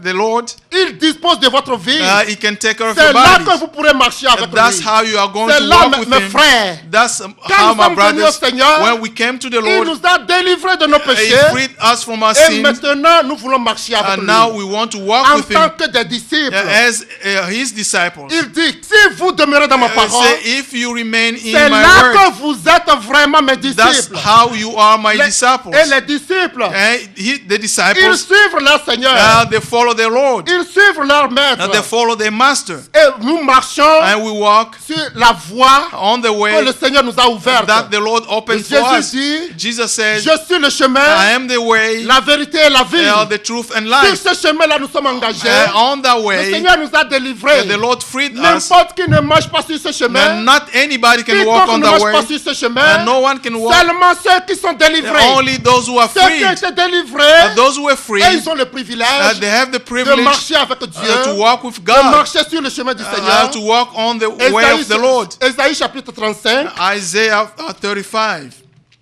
the Lord? Il dispose de votre vie. He can take care of C'est your là que bodies. vous pourrez marcher avec That's lui. how you are going C'est to là, walk with mes Him. frères. That's Quand how, nous my sommes venus au brothers, Seigneur, when we came to the il Lord, nous a délivrés de nos He péchés. freed us from our Et sins. maintenant, nous voulons marcher avec And lui. now we want to walk En with tant Him que des disciples. as His disciples. Il dit, si vous demeurez dans ma parole, Say, if you remain in c'est my là word, que vous êtes vraiment mes that's disciples. how you are my disciples. Et les disciples, The ils disciples, suivent leur Seigneur. they follow their Lord. Ils suivent leur maître. They follow their master. Et nous marchons And we walk sur la voie on the que way le Seigneur nous a ouverte. that the Lord Et opened for us. Jésus dit, Jesus says, je suis le I chemin, am the way, la vérité et la vie. the truth and Sur life. ce chemin-là, nous sommes engagés. On that Le way, Seigneur nous a délivrés. the Lord freed us. N'importe qui ne marche pas sur ce chemin. And not anybody can walk Quiconque on ne that marche way. pas sur ce chemin. And no one can walk. Seulement ceux qui sont délivrés. Only those who are Ceux qui ont freed. été délivrés. Those who are Et freed, ils ont le privilège they have the de privilege marcher avec Dieu. to walk with De God, marcher sur le chemin du Seigneur. to walk on the way of the Lord. Ésaïe chapitre 35. Isaiah 35.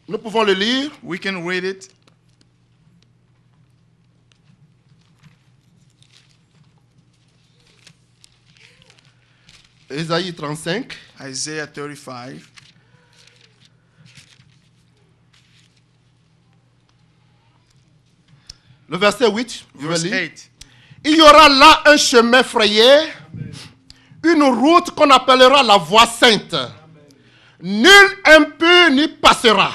Nous pouvons le lire. We can read it. Ésaïe 35. Isaiah 35. Le verset 8. Je vais Verse lire. 8. Il y aura là un chemin frayé, une route qu'on appellera la voie sainte. Nul impur n'y passera.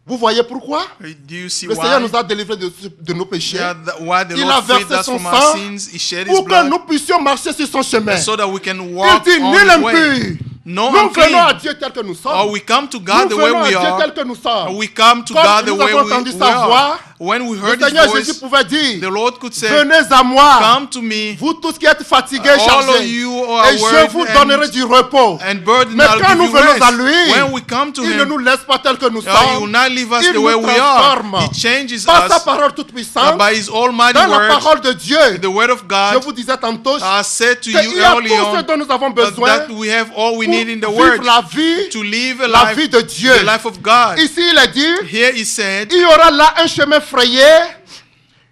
Vous voyez pourquoi? Do you see Le Seigneur why? nous a délivrés de nos péchés. Why the Il a Lord freed versé us son from our sang sins? He shed His pour que blood nous puissions marcher sur son chemin. so that we can Il walk dit, on nul His way. impur. No Nous venons à unclean. Dieu tel que nous Or sommes. we come to God Nous the way venons à we Dieu are. tel que nous sommes. We come to Comme God the nous way avons entendu we sa are. voix, When we Le heard his Seigneur voice, Jésus pouvait dire, the Lord could say, venez à moi, come to me, vous tous qui êtes fatigués, all of chargés, you who are et je worried vous donnerai du repos. and burdened, Mais I'll quand give nous you venons rest. à lui, When we come to il ne him, nous laisse pas tel que nous he will sommes. not leave us Il the way nous we are. transforme. He changes Par sa us parole toute puissante, by his almighty dans la word, parole de Dieu, the word of je God. vous disais tantôt, I said to qu'il you y a early tout ce on dont nous avons besoin that we have all we need in the pour word vivre la vie, to live a la life, vie de Dieu. the life of God. Ici, il est dit, Here he said, il y aura là un chemin frayé,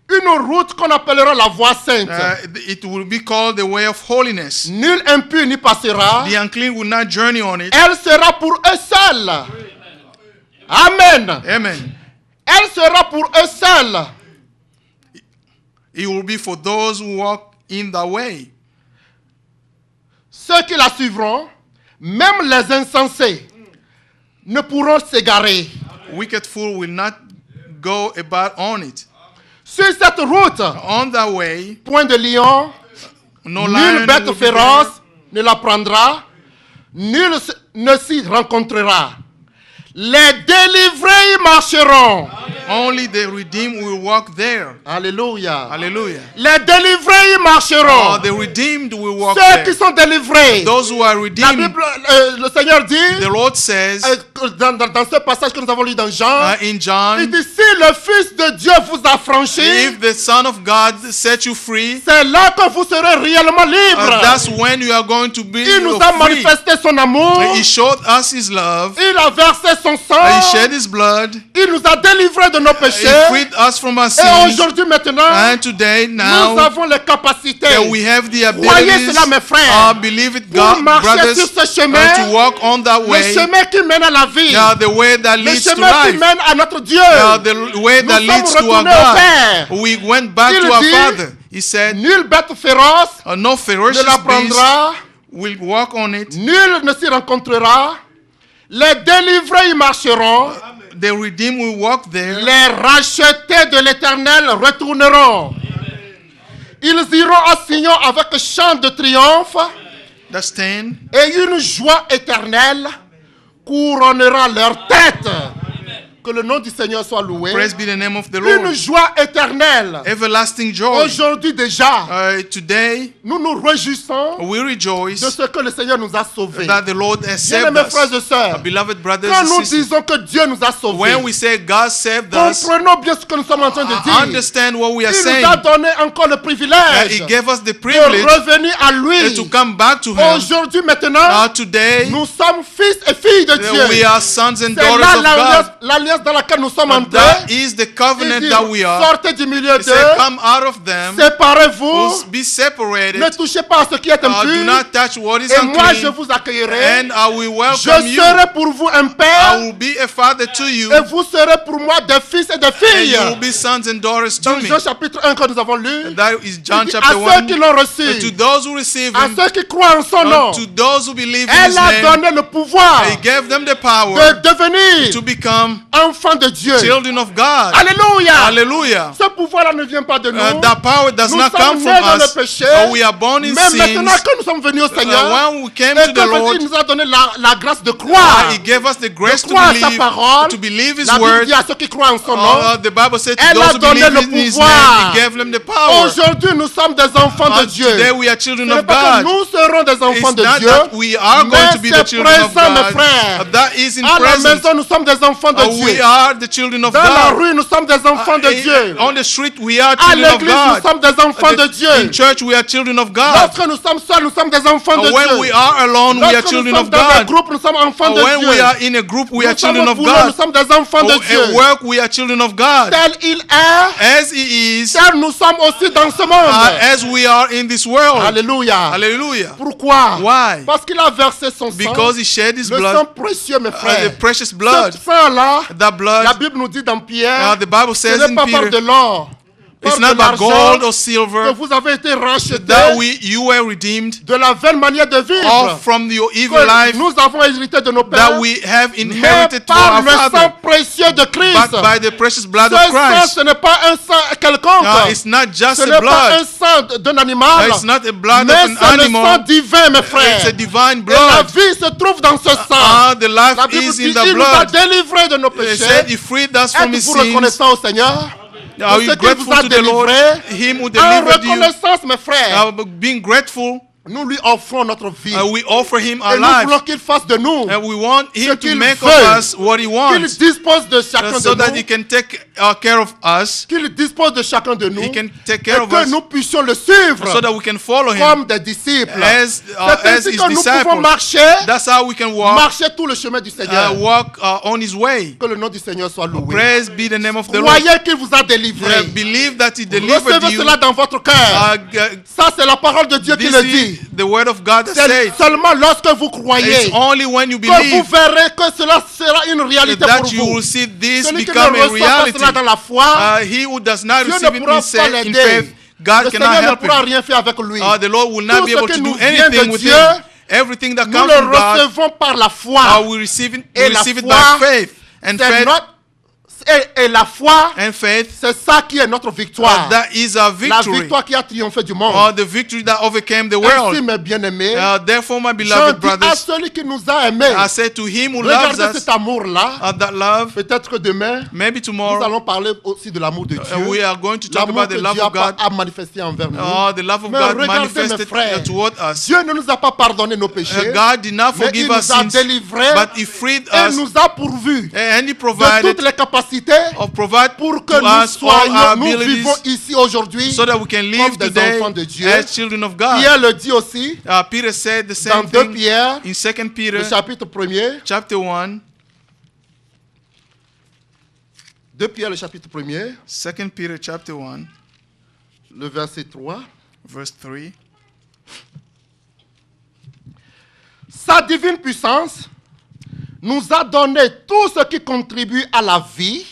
une route qu'on appellera la voie sainte. it will be called the way of holiness. Nul impur n'y passera. The unclean will not journey on it. Elle sera pour eux seuls. Amen. Amen. Elle sera pour eux seuls. It will be for those who walk in the way. Ceux qui la suivront, même les insensés, ne pourront s'égarer. Wicked fool will not go about on it. Sur cette route, On the way, point de lion, no nulle lion bête will be féroce ne la prendra, nul ne s'y rencontrera. Les délivrés y marcheront. there. Only the redeemed will walk there. Alléluia. Hallelujah. Les délivrés y marcheront. The redeemed will walk Ceux there. qui sont délivrés. Those who are La redeemed, Bible, le Seigneur dit, the Lord says dans ce passage que nous avons lu dans Jean, in il John, dit, si le Fils de Dieu vous a franchi, if the Son of God set you free, c'est là que vous serez réellement libres. that's when you are going to be Il nous a free. manifesté son amour. He showed us his love. Il a versé son sang. He shed his blood. Il nous a délivrés de nos He péchés. freed us from our Et sins. aujourd'hui, maintenant, And today, nous now, avons les capacités. that we have the Croyez abilities, cela, mes frères, believe it, pour God, marcher brothers, sur ce chemin, to walk on that le way, chemin qui mène à la vie, the way that le leads to chemin qui life, mène à notre Dieu. the way that Nous leads sommes to our retournés au God. Père. We went back Il to our dit, Father. He said, Nulle bête féroce no ne ferocious la beast prendra, will walk on it. nul ne s'y rencontrera. Les délivrés y marcheront. The redeemed will walk there. Les rachetés de l'Éternel retourneront. Ils iront à Sion avec chant de triomphe That's 10. et une joie éternelle couronnera leur tête. Que le nom du Seigneur soit loué. Praise be the name of the Une Lord. joie éternelle. Everlasting joy. Aujourd'hui déjà, Today, nous nous réjouissons we rejoice de ce que le Seigneur nous a sauvés. that the Lord has saved Bien-aimés frères et us. sœurs, Beloved brothers quand and nous sisters, disons que Dieu nous a sauvés, when we say God saved us, comprenons bien ce que nous sommes en train de dire. understand what we are Il saying. nous a donné encore le That privilège He gave us the de privilege revenir à lui. to come back to Him. Aujourd'hui, maintenant, Today, nous sommes fils et filles de Dieu. we are sons and C'est daughters là of l'alliance God. l'alliance dans laquelle nous sommes entrés. That is the Il covenant dit, that we are. sortez du milieu He d'eux, said, come out of them, séparez-vous, be separated, ne touchez pas à ce qui est do impur, not touch what is et moi je unclean, vous accueillerai. and I will Je welcome you. serai pour vous un I père, will be a father to you, et vous serez pour moi des fils et des and filles. you will be sons and daughters to Dans me. Jean chapitre 1 que nous avons lu, That is John il dit, chapter à ceux 1. qui l'ont To reçu, those who receive à Him, ceux qui croient en son nom, to those who believe in elle His a name, donné le pouvoir He gave them the power de devenir to become enfants de Dieu. children of God. Alléluia. Hallelujah. Ce pouvoir-là ne vient pas de nous. That power does Nous not come sommes from nés dans le us. péché. We are born in Mais sins. maintenant que nous sommes venus au Seigneur, When we came et to que the Lord, il nous a donné la grâce de croire, He gave us the grace to croire sa parole. believe His La Bible word. dit à ceux qui croient en son nom, The Bible said to Elle a those who donné believe le in His pouvoir. name, He gave them the power. aujourd'hui nous sommes des enfants de Dieu. Today we are Ce children n'est of pas que God. nous serons des enfants It's de not Dieu, that we are going mais to be the c'est children of présent, mes God. frères. That is in À la presence. maison, nous sommes des enfants de Dieu. We are the children of Dans la God. rue, nous sommes des enfants de Dieu. On the street, we are À children of l'église, nous God. sommes des enfants de In Dieu. church, we are children of God. Lorsque nous sommes seuls, nous sommes des enfants de When Dieu. we are alone, we are Lorsque nous children sommes of dans un God. groupe, nous sommes enfants de When we Dieu. are in a group, we are Nous sommes children au of boulot, nous God. sommes des enfants de At Dieu. work, we are children of God. Tel il est, As He is, tel nous sommes aussi dans ce monde. as we are in this world. Alléluia. Hallelujah. Pourquoi? Why? Parce qu'il a versé son sang, Because He shed His le sang blood, précieux, mes the frères. precious blood. Ce sang-là, That blood, la Bible nous dit dans Pierre, the Bible ce says n'est in pas par de Peter, l'or, par it's de not by gold l'argent or silver que vous avez été rachetés that you were redeemed, de la vaine manière de or vivre from your evil que life nous avons hérité de nos pères, that we have mais inherited to par our le sang Father, précieux de Christ. but by the precious blood Ce of sang, Christ. ce n'est pas un sang quelconque. It's not just Ce a n'est pas un blood. sang d'un animal. It's not a blood Mais of c'est an le sang animal. divin, mes frères. It's a divine Et la blood. vie se trouve dans ce sang. The life La Bible is dit, in the il nous a blood. délivrés de nos He péchés. said He freed us from His Êtes-vous sins. reconnaissant au Seigneur? Are you ce qu'il vous a grateful to the Lord, délivré? Him who En delivered you? reconnaissance, mes frères, Being grateful, nous lui offrons notre vie. we offer Him our Et nous voulons life. qu'il fasse de nous And we want Him to qu'il make of veut. us what He qu'il wants, dispose de chacun so de that nous, He can take care of us, qu'il dispose de chacun de nous, He can take et care of que us, nous puissions le suivre so that we can follow Him comme des disciples. as C'est ainsi His que nous pouvons disciples. marcher, That's how we can walk, marcher tout le chemin du Seigneur. walk on His way. Que le nom du Seigneur soit loué. Praise be the name of the Lord. Croyez qu'il vous a délivré. Believe that He delivered Recevez you. cela dans votre cœur. Ça, c'est la parole de Dieu qui This le dit. is the word of God that C'est says. seulement lorsque vous croyez It's only when you que vous believe verrez que cela sera une réalité that pour you vous. will see this Celui qui become ne a reçoit pas reality. cela dans la foi, He who does not Dieu receive ne it pourra in pas faith, l'aider. God Le cannot Seigneur ne help pourra him. rien faire avec lui. The Lord will not Tout be ce able qui to nous do vient anything de with Dieu, him. Everything that Nous comes le from God, recevons par la foi. we receive it, Et la receive it foi, by faith. And C'est faith, notre- et la foi, and faith, c'est ça qui est notre victoire. that is our La victory. victoire qui a triomphé du monde. The victory that overcame the Ainsi, world. mes bien-aimés, Therefore, my j'en beloved dis à brothers, celui qui nous a aimés, I say to him who loves regardez us, cet amour-là. that love, Peut-être que demain, maybe nous tomorrow, allons parler aussi de l'amour de Dieu. we are going to talk L'amour about que the love Dieu of God. a manifesté envers nous. The love of Mais God regardez, manifested mes frères, toward us. Dieu ne nous a pas pardonné nos péchés, God did not mais il forgive our nous a sins, délivrés but He freed et us, nous a pourvus and He de provided toutes les capacités provide pour que to nous us all our soyons, nous abilities, vivons ici aujourd'hui so that we can live comme des today enfants de Dieu. as children of God. Pierre le dit aussi Peter said the dans same 2 thing Pierre, in 2 Peter le chapitre 1er, chapter 1, 2 Pierre le chapitre 1er, 2 Peter chapter 1, le verset 3. verse 3. Sa divine puissance nous a donné tout ce qui contribue à la vie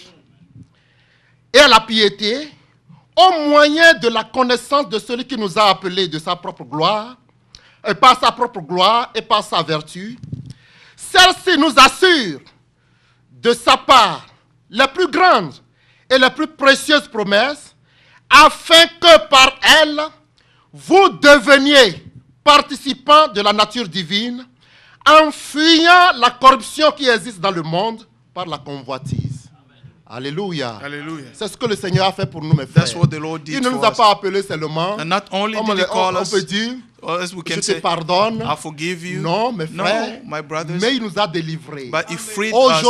et à la piété au moyen de la connaissance de celui qui nous a appelés de sa propre gloire, et par sa propre gloire et par sa vertu. Celle-ci nous assure de sa part les plus grandes et les plus précieuses promesses, afin que par elle, vous deveniez participants de la nature divine, en fuyant la corruption qui existe dans le monde par la convoitise. Alléluia. Hallelujah. C'est ce que le Seigneur a fait pour nous, mes frères. That's what the Lord did Il ne nous for a us. pas appelés seulement. And not only Comme did He call on us, peut dire, or as we je can te say, pardonne. I forgive you. Non, mes frères. No, my brothers. Mais il nous a délivrés. But He freed us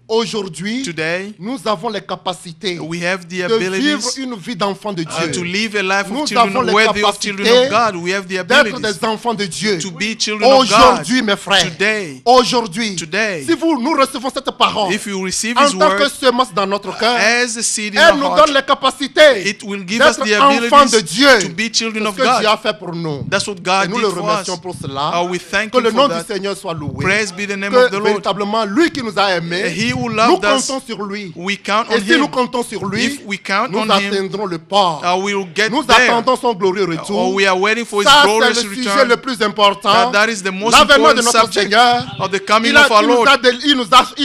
Aujourd'hui, today, nous avons les capacités we have the de vivre abilities une vie d'enfant de to Dieu, live a life Nous of children, avons les worthy of capacités children of God. We have the d'être abilities des enfants de Dieu. to be children of God. Aujourd'hui, mes frères, Today, aujourd'hui, si nous recevons cette parole if you receive en His tant que word semence dans notre cœur, as a seed in elle our nous heart, donne les capacités it will give us the d'être enfants de abilities Dieu. to be children C'est of ce que Dieu a God. fait pour nous. That's what Et God nous did le for us. remercions pour cela. We thank Que Him le for nom du that. Seigneur soit loué. Praise be the name of the Que Lord. véritablement, lui qui nous a aimés, He who nous loved us, comptons sur lui. we count Et on si nous Him. comptons sur lui, If we count nous on Him, atteindrons le port. we will get Nous there. attendons son glorieux retour. Or we are waiting for His Ça, c'est glorious le sujet return. le plus important. That is the most L'avènement de important notre subject Seigneur. of the coming Il of our Lord.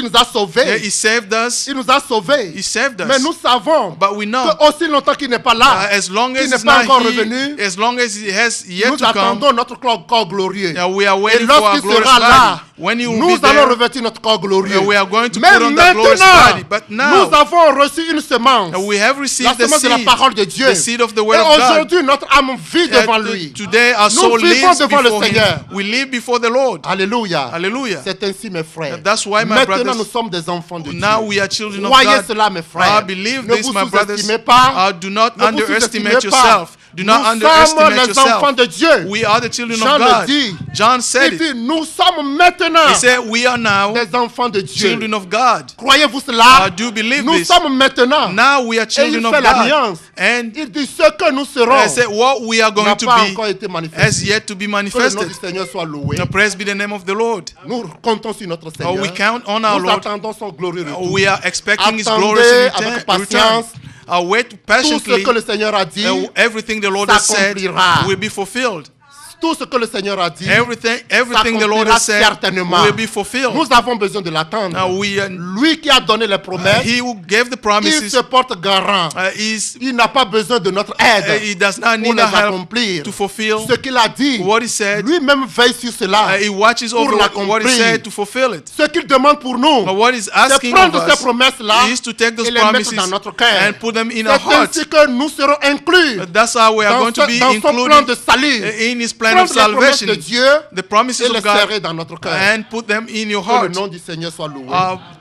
nous a sauvés. Yeah, He saved us. Il nous a sauvés. He saved us. Mais nous savons But we know que aussi longtemps qu'il n'est pas là, as long qu'il as n'est He's pas not encore here, revenu, as long as He has yet nous to come, attendons notre corps glorieux. we are Et waiting for our lorsqu'il glorious sera là, body. When He will nous be allons there, revêtir notre corps glorieux. we are going to Mais put on that glorious maintenant, body. But now, nous avons reçu une semence. we have La received the semence de la seed, parole de Dieu. the seed of the Et word of God. aujourd'hui, notre âme vit devant lui. Today our Nous soul vivons lives devant le before Him. Seigneur. We live before the Lord. Alléluia. Hallelujah. C'est ainsi, mes frères. That's why, my Maintenant, brothers, nous sommes des enfants de Dieu. now we are children of Croyez God. cela, mes frères. Believe Ne this, vous my brothers. sous-estimez pas. Do not Ne vous underestimate sous-estimez pas. yourself. Do not Nous sommes underestimate les yourself. enfants de Dieu. We are the children Jean of le God. dit. John said Il it. dit, nous sommes maintenant He said, we are now des enfants de Dieu. children of God. Croyez-vous cela? Do you believe Nous this? sommes maintenant. Now we are Et il children of fait God. l'alliance. And Il dit, ce que nous serons he said, what we are n'a going to pas be encore été has manifesté. yet to be Que le nom manifested. du Seigneur soit loué. Praise be the name of the Lord. Nous comptons sur notre Seigneur. We count on our Nous Lord. attendons son glorieux retour. We are expecting His Attendez glorious avec return. patience. Wait Tout ce patiently. que le Seigneur a dit, Everything the Lord has said s'accomplira. will be fulfilled. Tout ce que le Seigneur a dit Everything the Lord s'accomplira has said certainement. will be fulfilled. Nous avons besoin de l'attendre. Now Lui qui a donné les promesses, he who gave the il promises se porte garant. Il n'a pas besoin de notre aide he does not pour need les our help accomplir. to fulfill Ce qu'il a dit, what he said. lui-même veille sur cela. He watches pour over what he l'accomplir. said to fulfill it. Ce qu'il demande pour nous, But what he's c'est asking of prendre ces us promesses-là is to take those et les mettre promises dans notre cœur. and put them in our C'est hearts. ainsi que nous serons inclus That's how we are dans, going to be dans son plan de included salut. in his plan of Prendre les promesses salvation, de Dieu the promises et les of God, serrer dans notre cœur. and put them in your Que le heart. nom du Seigneur soit loué.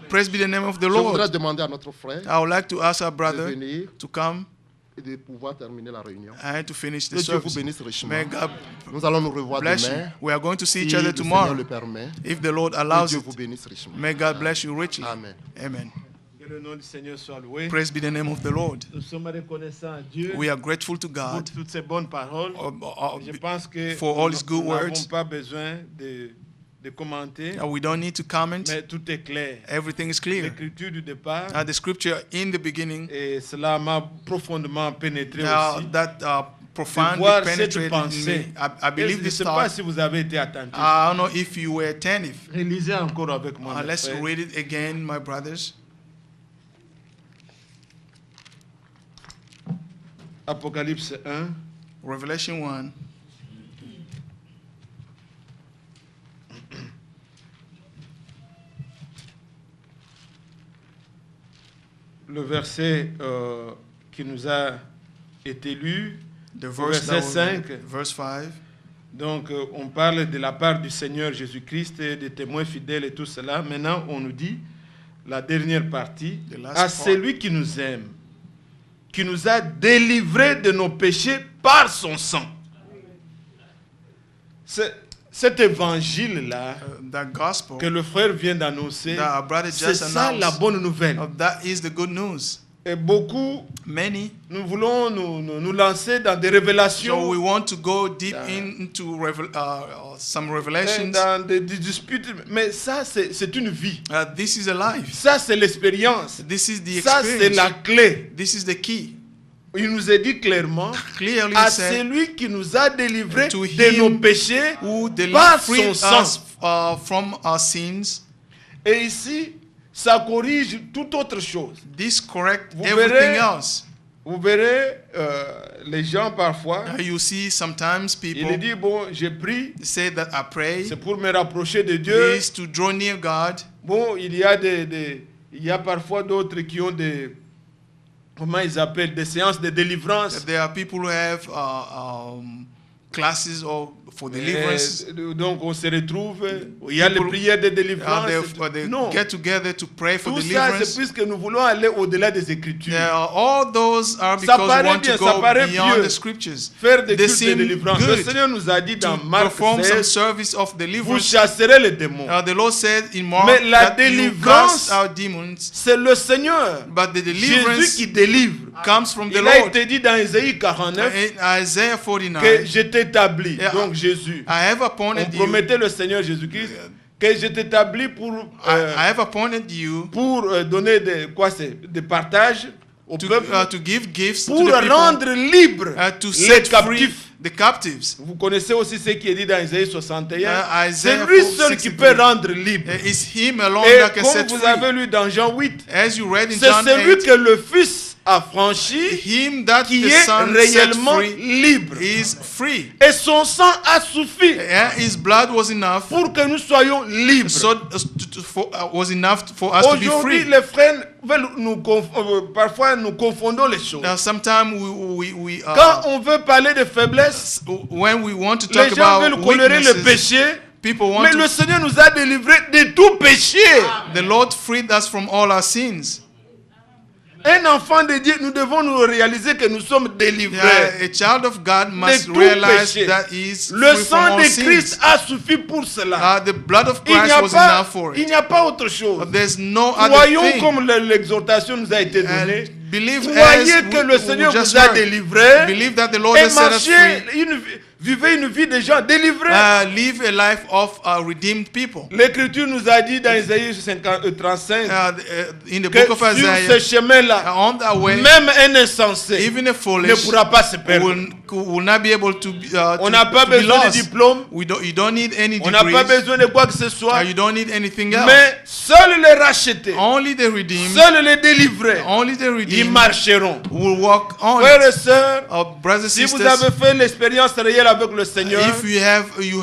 Praise be the name of the Je voudrais Lord. demander à notre frère I would like to ask our de brother venir to come et de pouvoir terminer la réunion. and to finish the Que Dieu vous service. bénisse richement. May God Nous allons nous revoir bless you. demain. We are going to see Si each other le Seigneur tomorrow, le permet. if the Lord Que allows Dieu it. vous bénisse richement. May God bless you richly. Amen. Amen. Que le nom du Seigneur soit loué. Praise be the name of the Lord. Nous sommes reconnaissants à Dieu We are grateful to pour God toutes ces bonnes paroles. Je pense que for all his good nous n'avons words. pas besoin de commenter, We don't need to comment. mais tout est clair. Everything is clear. L'écriture du départ, The scripture in the beginning, et cela m'a profondément pénétré aussi. that De profoundly voir cette penetrated in pensée. me. I believe Je ne this sais pas thought. si vous avez été attentif. I don't know if you were attentive. Relisez encore avec moi. mes Let's frères. read it again, my brothers. Apocalypse 1. Revelation 1. Le verset qui nous a été lu, The verse, verset 5. verse 5. Donc on parle de la part du Seigneur Jésus-Christ et des témoins fidèles et tout cela. Maintenant on nous dit, la dernière partie, The last à part. celui qui nous aime, qui nous a délivrés de nos péchés par son sang. Cet évangile-là That gospel que le frère vient d'annoncer, that our brother c'est just ça la announced, bonne nouvelle. that is the good news. Et beaucoup, Many, nous voulons nous lancer dans des so we révélations, want to go deep into some revelations. dans des disputes, mais ça c'est une vie. This is a life. Ça c'est l'expérience. This is the Ça c'est experience. la clé. This is the key. Il nous est dit clairement, Clearly à said, celui qui nous a délivrés to de nos him péchés who par freed son us sang. from our sins. Et ici, ça corrige toute autre chose. This correct Vous everything verrez, else. Vous verrez, les gens parfois, You see sometimes people il dit, bon, j'ai pris, say that I pray c'est pour me rapprocher de Dieu. is to draw near God. Bon, il y a parfois d'autres qui ont des, comment ils appellent, des séances de délivrance. There are people who have classes for deliverance. Donc on se retrouve, il y a les People- prières de délivrance. They Non, get together to pray for tout ça c'est deliverance. puisque nous voulons aller au-delà des Écritures. All those are Ça because we paraît want bien, to ça go paraît beyond pieux. the scriptures. Faire des They cultes de seem délivrance. Le good Seigneur nous a dit dans to Marc perform some 16, service of vous deliverance. chasserez les démons. The Lord said in Mark Mais la that you délivrance, cast out demons, c'est le Seigneur, but the Jésus deliverance qui délivre. comes from the Il a Lord. été dit dans Ésaïe 49 In Isaiah que 49, je t'établis, Yeah. donc Jésus. I have On appointed you. promettait le Seigneur Jésus-Christ que je t'établis pour, I have appointed you donner des partages au peuple, to give gifts to pour the people, rendre libres to les set free captifs. the captives. Vous connaissez aussi ce qui est dit dans Isaïe 61. C'est Isaiah lui seul qui 63. peut rendre libre. It's him alone Et that can comme set vous free. avez lu dans Jean 8, As you read in c'est John celui 8, que le Fils a franchi him that qui the est Son set réellement free libre. is free. Et son sang a suffi And his blood was enough, pour que nous soyons libres. was enough for us to be Aujourd'hui, free. les frères veulent parfois nous confondons les choses. Now, sometimes we Quand on veut parler de faiblesse, when we want to les talk gens about veulent tolérer le weaknesses, péché, people want mais to. le Seigneur nous a délivrés de tout péché. The Lord freed us from all our sins. Un enfant de Dieu, nous devons nous réaliser que nous sommes délivrés. A child of God must tout realize péché. that he is Le free from sang all de sins. Christ a suffi pour cela. The blood of Il n'y Christ a was pas, enough for il it. n'y a pas autre chose. There's no other Croyons thing. comme l'exhortation nous a été donnée. Believe Croyez as que le Seigneur we just vous a heard. délivré Believe that the Lord et has set us marchez free. Vivez une vie de gens délivrés. Live a life of redeemed people. L'Écriture nous a dit dans Isaïe 35 In the que book of sur Isaiah, ce chemin-là, on that way, même un insensé even a ne foolish pourra pas se perdre. will not be able to On n'a pas to be besoin de lost. diplôme, You don't need any on n'a pas degrees. besoin de quoi que ce soit, You don't need anything else. mais seuls les rachetés, Only the redeemed, seuls les délivrés, only the ils redeemed marcheront. will walk on. Frères et sœurs, Brothers and si vous sisters, avez fait l'expérience réelle avec le Seigneur, if you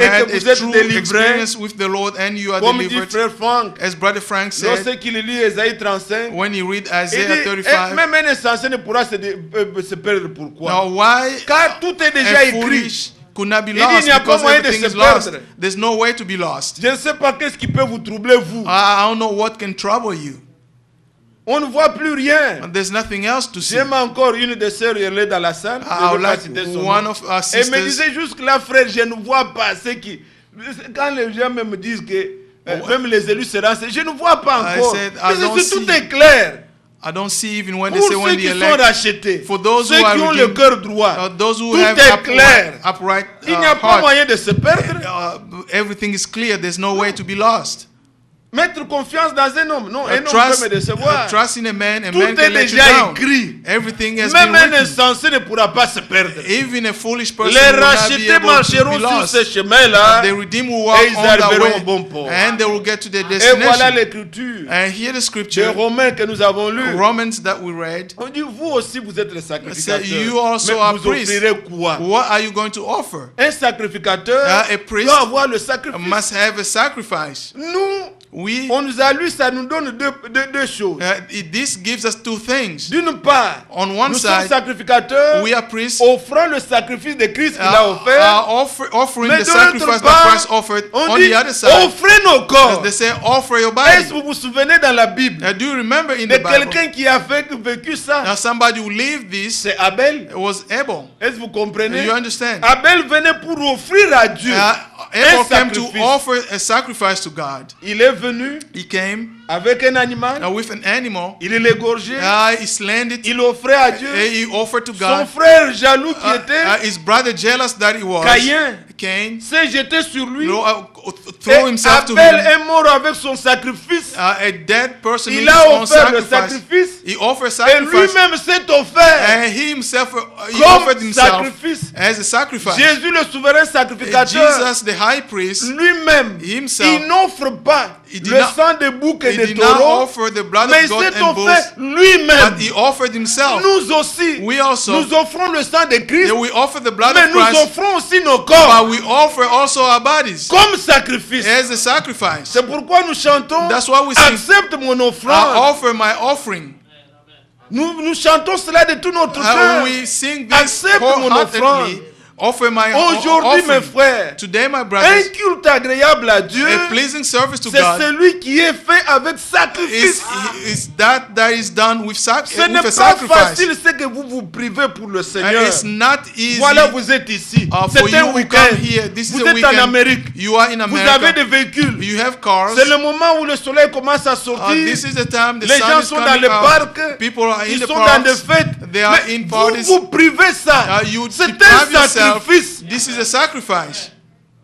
et had que vous a êtes true délivrés, experience with the Lord and you are comme dit delivered, frère Franck, as Brother Frank said, lorsqu'il lit Isaïe 35, when you read il Isaiah dit, 35, même un insensé ne pourra se perdre. Pourquoi? now why Car tout est déjà a écrit. foolish could not be Il dit, lost il n'y a pas because moyen de everything se is lost. perdre. There's no way to be lost. Je ne sais pas qu'est-ce qui peut vous troubler, vous. I don't know what can trouble you. On ne voit plus rien. There's nothing else to see. J'aime encore une des sœurs hurler dans la salle. I Je would veux pas like citer son one nom. of our Elle me sisters. disait jusque là, frère, je ne vois pas ce qui... Quand les gens me disent que même les élus se renseignent, je ne vois pas I encore. said, I Mais don't tout see. est clair. I don't see even when they Pour say ceux when qui the sont elect, rachetés, for those ceux who are qui ont le redeemed, cœur droit, those who tout have est clair. upright Il n'y a pas heart, moyen de se perdre. everything is clear. There's no way to be lost. Mettre confiance dans un homme. Non, un homme Trust, peut me décevoir. trust in a man Tout can est let you déjà down. écrit. Everything has Même been un written. insensé ne pourra pas se perdre. Even a foolish person Les will not be rachetés able to marcheront be sur lost. ce chemin-là The redeemed will walk et ils on that arriveront au way, bon port. and they will get to their Et voilà destination. l'écriture And here the des scripture, Romains que nous avons lu. Romans that we read. On dit, vous aussi, vous êtes les sacrificateurs. Say, you also Mais are vous priests. offrirez quoi? What are you going to offer? Un sacrificateur A priest doit avoir le sacrifice. must have a sacrifice. Nous, We on nous a lu, ça nous donne deux choses. this gives us two things. D'une part, On one nous sommes side, sacrificateurs we are priests, offrant le sacrifice de Christ qu'il a offert. offering Mais the de l'autre sacrifice part, that Christ offered. on On dit, the other side, offrez nos corps. they say, offer your Est-ce que body. vous vous souvenez dans la Bible Do you remember in de the Bible? quelqu'un qui a vécu ça? Now somebody who lived this C'est Abel. was Abel. Est-ce que vous comprenez? You understand? Abel venait pour offrir à Dieu Abel un came to sacrifice. offer a sacrifice to God. Il est venu He came avec un animal, with an animal. il l'égorgeait, He slayed it. il offrait à Dieu. He offered to Son God. frère jaloux qui était His brother, jealous that he was, Cain, s'est jeté sur lui. threw Et himself to Abel him. est mort avec son sacrifice. A dead person Il in his a own offert le sacrifice. sacrifice. He offered Et sacrifice. lui-même s'est offert And he himself, he comme offered himself sacrifice. as a sacrifice. Jésus, le souverain sacrificateur, Jesus, the high priest, lui-même, himself, il n'offre pas he did le not- sang de bouc et he de did not taureau, offer the blood mais of il goat s'est and bulls, offert lui-même. but he offered himself. Nous aussi, We also, nous offrons le sang de Christ, we offer the blood mais of nous Christ, offrons aussi nos corps but we offer also our bodies comme sacrifice. as a sacrifice. C'est pourquoi nous chantons, That's why we sing, accepte mon I offrande. offer my offering. Nous chantons cela de tout notre cœur. We sing this Accepte mon offrande. wholeheartedly. Offer my Aujourd'hui, mes offering. frères, Today, my un brothers, culte agréable à Dieu, a pleasing service to c'est God celui qui est fait avec sacrifice. is that is done with, Ce n'est with a pas sacrifice. facile ce que vous vous privez pour le And Seigneur. it's not easy. Voilà, vous êtes ici. For C'est you un who week-end. come here, this is Vous a êtes en weekend. Amérique. You are in Vous avez America. des véhicules. You have cars. C'est le moment où le soleil commence à sortir. This is the time the Les sun gens is sont dans coming les out. parcs. People are in Ils the sont dans des parks. fêtes. They are Mais in vous parties. vous privez ça. You C'est deprive un yourself. sacrifice. This is a sacrifice.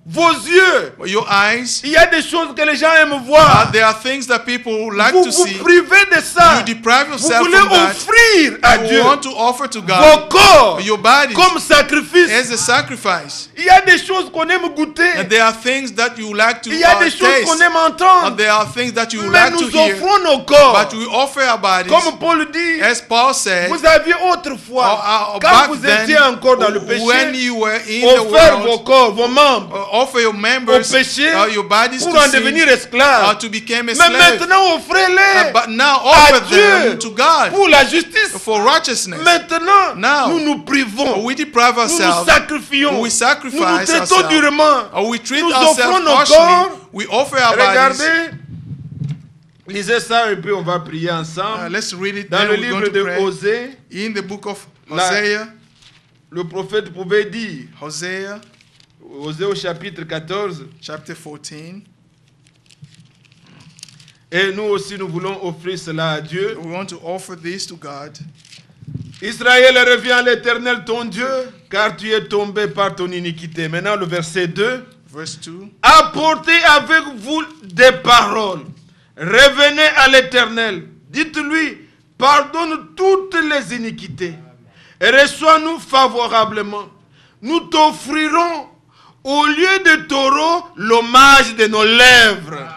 Vos yeux. Your eyes. Il y a des choses que les gens aiment voir. There are things that people like Vous to vous see. privez de ça. You deprive Vous yourself voulez from that. offrir à You Dieu want to offer to vos God corps your body comme sacrifice. as a sacrifice. Il y a des choses qu'on aime goûter. And there are things that you like to Il y a des choses qu'on taste. aime And entendre. there are things that you Mais like to nous hear. offrons nos corps. But we offer our bodies. Comme Paul dit, As Paul said, vous aviez autrefois, quand back vous then, étiez encore dans le when péché, you were in the offert vos world, corps, vos membres, offer your au members, péché, your bodies pour to en sin, devenir esclaves. to become a Mais slave. maintenant, offrez-les But now à offer them Dieu to God pour la justice. for righteousness. Maintenant, Now, nous nous privons. We deprive Nous nous ourselves. sacrifions. We Nous sacrifice nous traitons ourselves. durement. We treat Nous ourselves offrons nos harshly. corps. We offer our bodies. Regardez, lisez ça et puis on va prier ensemble. Let's read it. Dans Then le we're going livre to de pray. Osée, In the book of La- Hosea, le prophète pouvait dire, Hosea Osée au chapitre 14, chapter 14. et nous aussi nous voulons offrir cela à Dieu. We want to offer this to God. Israël revient à l'Éternel ton Dieu, car tu es tombé par ton iniquité. Maintenant le verset 2. Verse 2. Apportez avec vous des paroles. Revenez à l'Éternel. Dites-lui, pardonne toutes les iniquités. Et reçois-nous favorablement. Nous t'offrirons au lieu de taureau l'hommage de nos lèvres.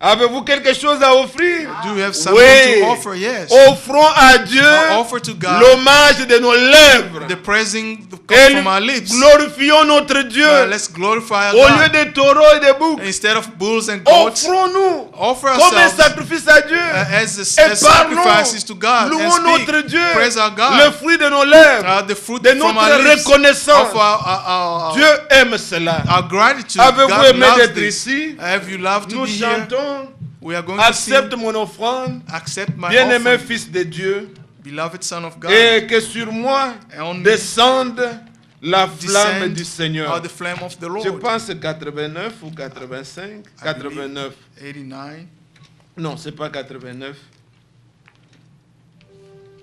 Avez-vous quelque chose à offrir? Do you have something to offer? Yes. Offrons à Dieu Offer to God l'hommage de nos lèvres. the praising that Et comes from our lips. glorifions notre Dieu. Let's glorify our Au lieu God. de taureaux et de boucs, Instead of bulls and goats, offrons-nous offer comme un ourselves sacrifice à Dieu. as parlons, sacrifices to God. Louons And speak. notre Dieu, Praise our le God. fruit de nos lèvres, The fruit de from notre our lips, reconnaissance. of our Dieu aime cela. gratitude. Avez-vous God aimé loves d'être this. ici? Have you loved to Nous be here? chantons, We are going to accepte sing. mon offrande, Accept my bien-aimé offering, fils de Dieu, beloved Son of God. et que sur moi And on me descende la flamme descend du Seigneur. the flame of the Je Lord. pense 89 ou 85. I believe 89. 89. Non, c'est pas 89.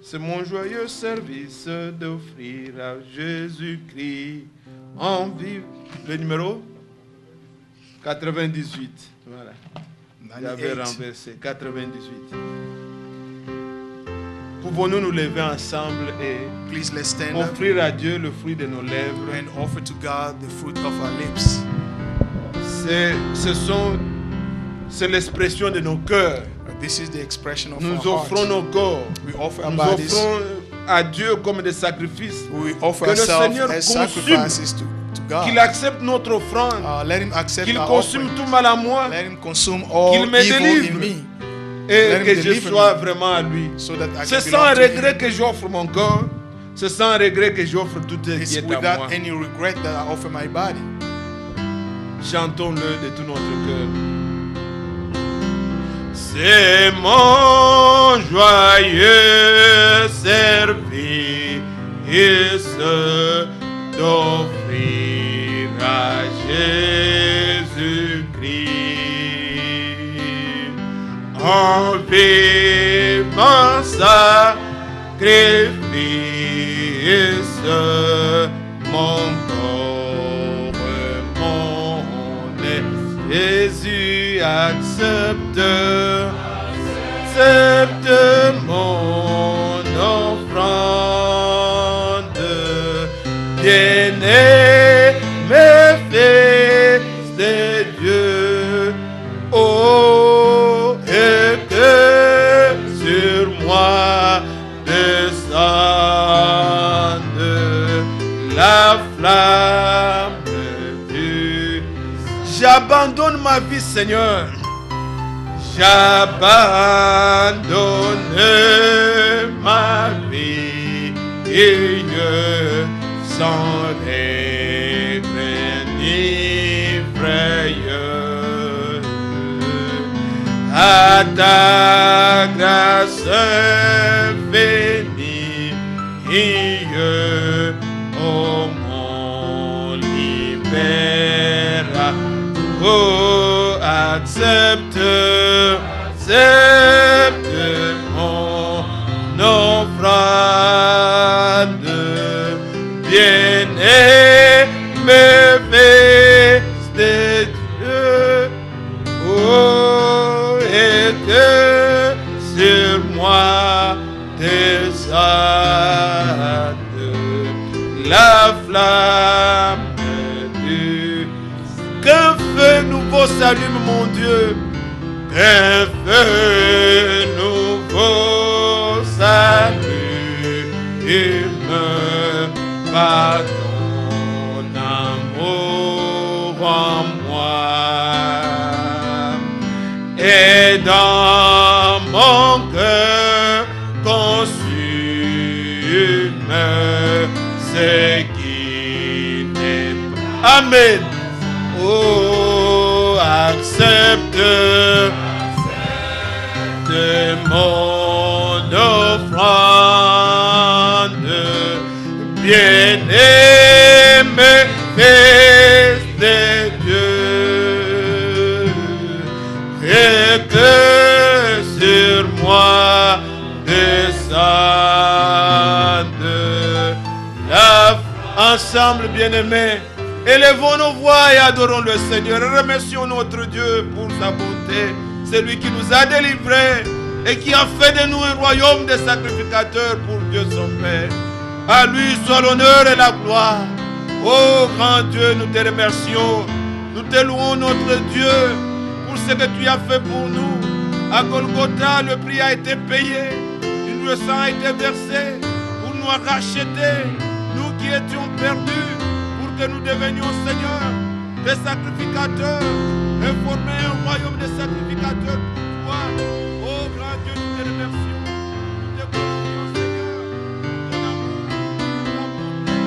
C'est mon joyeux service d'offrir à Jésus-Christ en vie. Le numéro 98. Voilà. J'avais 98. renversé. 98. Pouvons-nous nous lever ensemble et Please let's stand up offrir à Dieu le fruit de nos lèvres? and offer to God the fruit of our lips. C'est l'expression de nos cœurs. This is the expression of Nous our offrons hearts. nos corps. We offer our Nous bodies. offrons à Dieu comme des sacrifices. We offer Que le ourselves Seigneur as consume. sacrifices to God. Qu'il accepte notre offrande. Let Him accept Qu'il our consume offering. tout mal à moi. Let Him consume all Qu'il me evil délivre. in me, Et Let him que je deliver sois me. vraiment à lui. so that I C'est can sans belong to regret Him. que j'offre mon corps. C'est sans regret que j'offre tout ce qui It's est à without moi. any regret that I offer my body. Chantons-le de tout notre cœur. C'est mon joyeux service d'offrir à Jésus-Christ en vivant sacrifice, mon corps, mon Jésus accepte mon offrande, bien-aimé fils de Dieu, oh, et que sur moi descende la flamme du... J'abandonne ma vie, Seigneur. J'abandonne ma vie sans regret ni frayeur. À ta grâce infinie, oh mon libérateur. Oh, accepte mon offrande, bien-aimé fils de Dieu. Oh, et que sur moi descende la flamme du... Qu'un feu nouveau s'allume, mon Dieu. Un feu nouveau s'allume par ton amour en moi. Et dans mon cœur consume ce qui n'est pas. Amen. Oh, accepte mon offrande, bien-aimé fils de Dieu, et que sur moi descende la ensemble, bien-aimés, élevons nos voix et adorons le Seigneur. Remercions notre Dieu pour sa bonté. C'est lui qui nous a délivrés et qui a fait de nous un royaume de sacrificateurs pour Dieu son Père. À lui soit l'honneur et la gloire. Oh grand Dieu, nous te remercions. Nous te louons notre Dieu pour ce que tu as fait pour nous. À Golgotha, le prix a été payé. Le sang a été versé pour nous racheter, nous qui étions perdus, pour que nous devenions, Seigneur, des sacrificateurs et former un royaume de sacrificateurs pour toi. Oh grand Dieu, nous te remercions. Nous te glorifions, Seigneur, ton amour, ta bonté.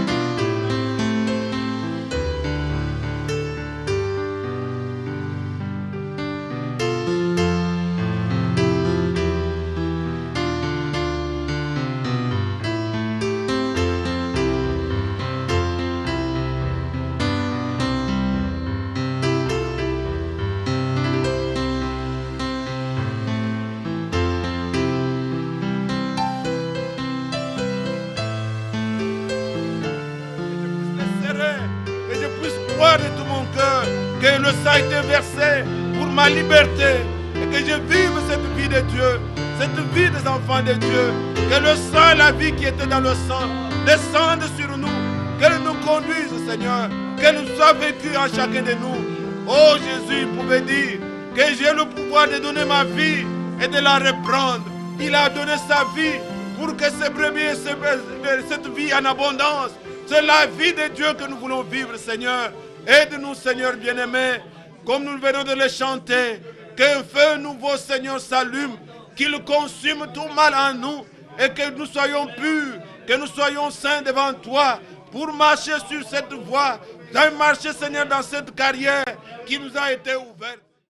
De tout mon cœur, que le sang a été versé pour ma liberté et que je vive cette vie de Dieu, cette vie des enfants de Dieu, que le sang, la vie qui était dans le sang descende sur nous, qu'elle nous conduise, Seigneur, qu'elle soit vécue en chacun de nous. Oh Jésus, il pouvait dire que j'ai le pouvoir de donner ma vie et de la reprendre. Il a donné sa vie pour que ces brebis, cette vie en abondance, c'est la vie de Dieu que nous voulons vivre, Seigneur. Aide-nous, Seigneur bien-aimé, comme nous venons de le chanter, qu'un feu nouveau, Seigneur, s'allume, qu'il consume tout mal en nous et que nous soyons purs, que nous soyons saints devant toi pour marcher sur cette voie, marcher, Seigneur, dans cette carrière qui nous a été ouverte.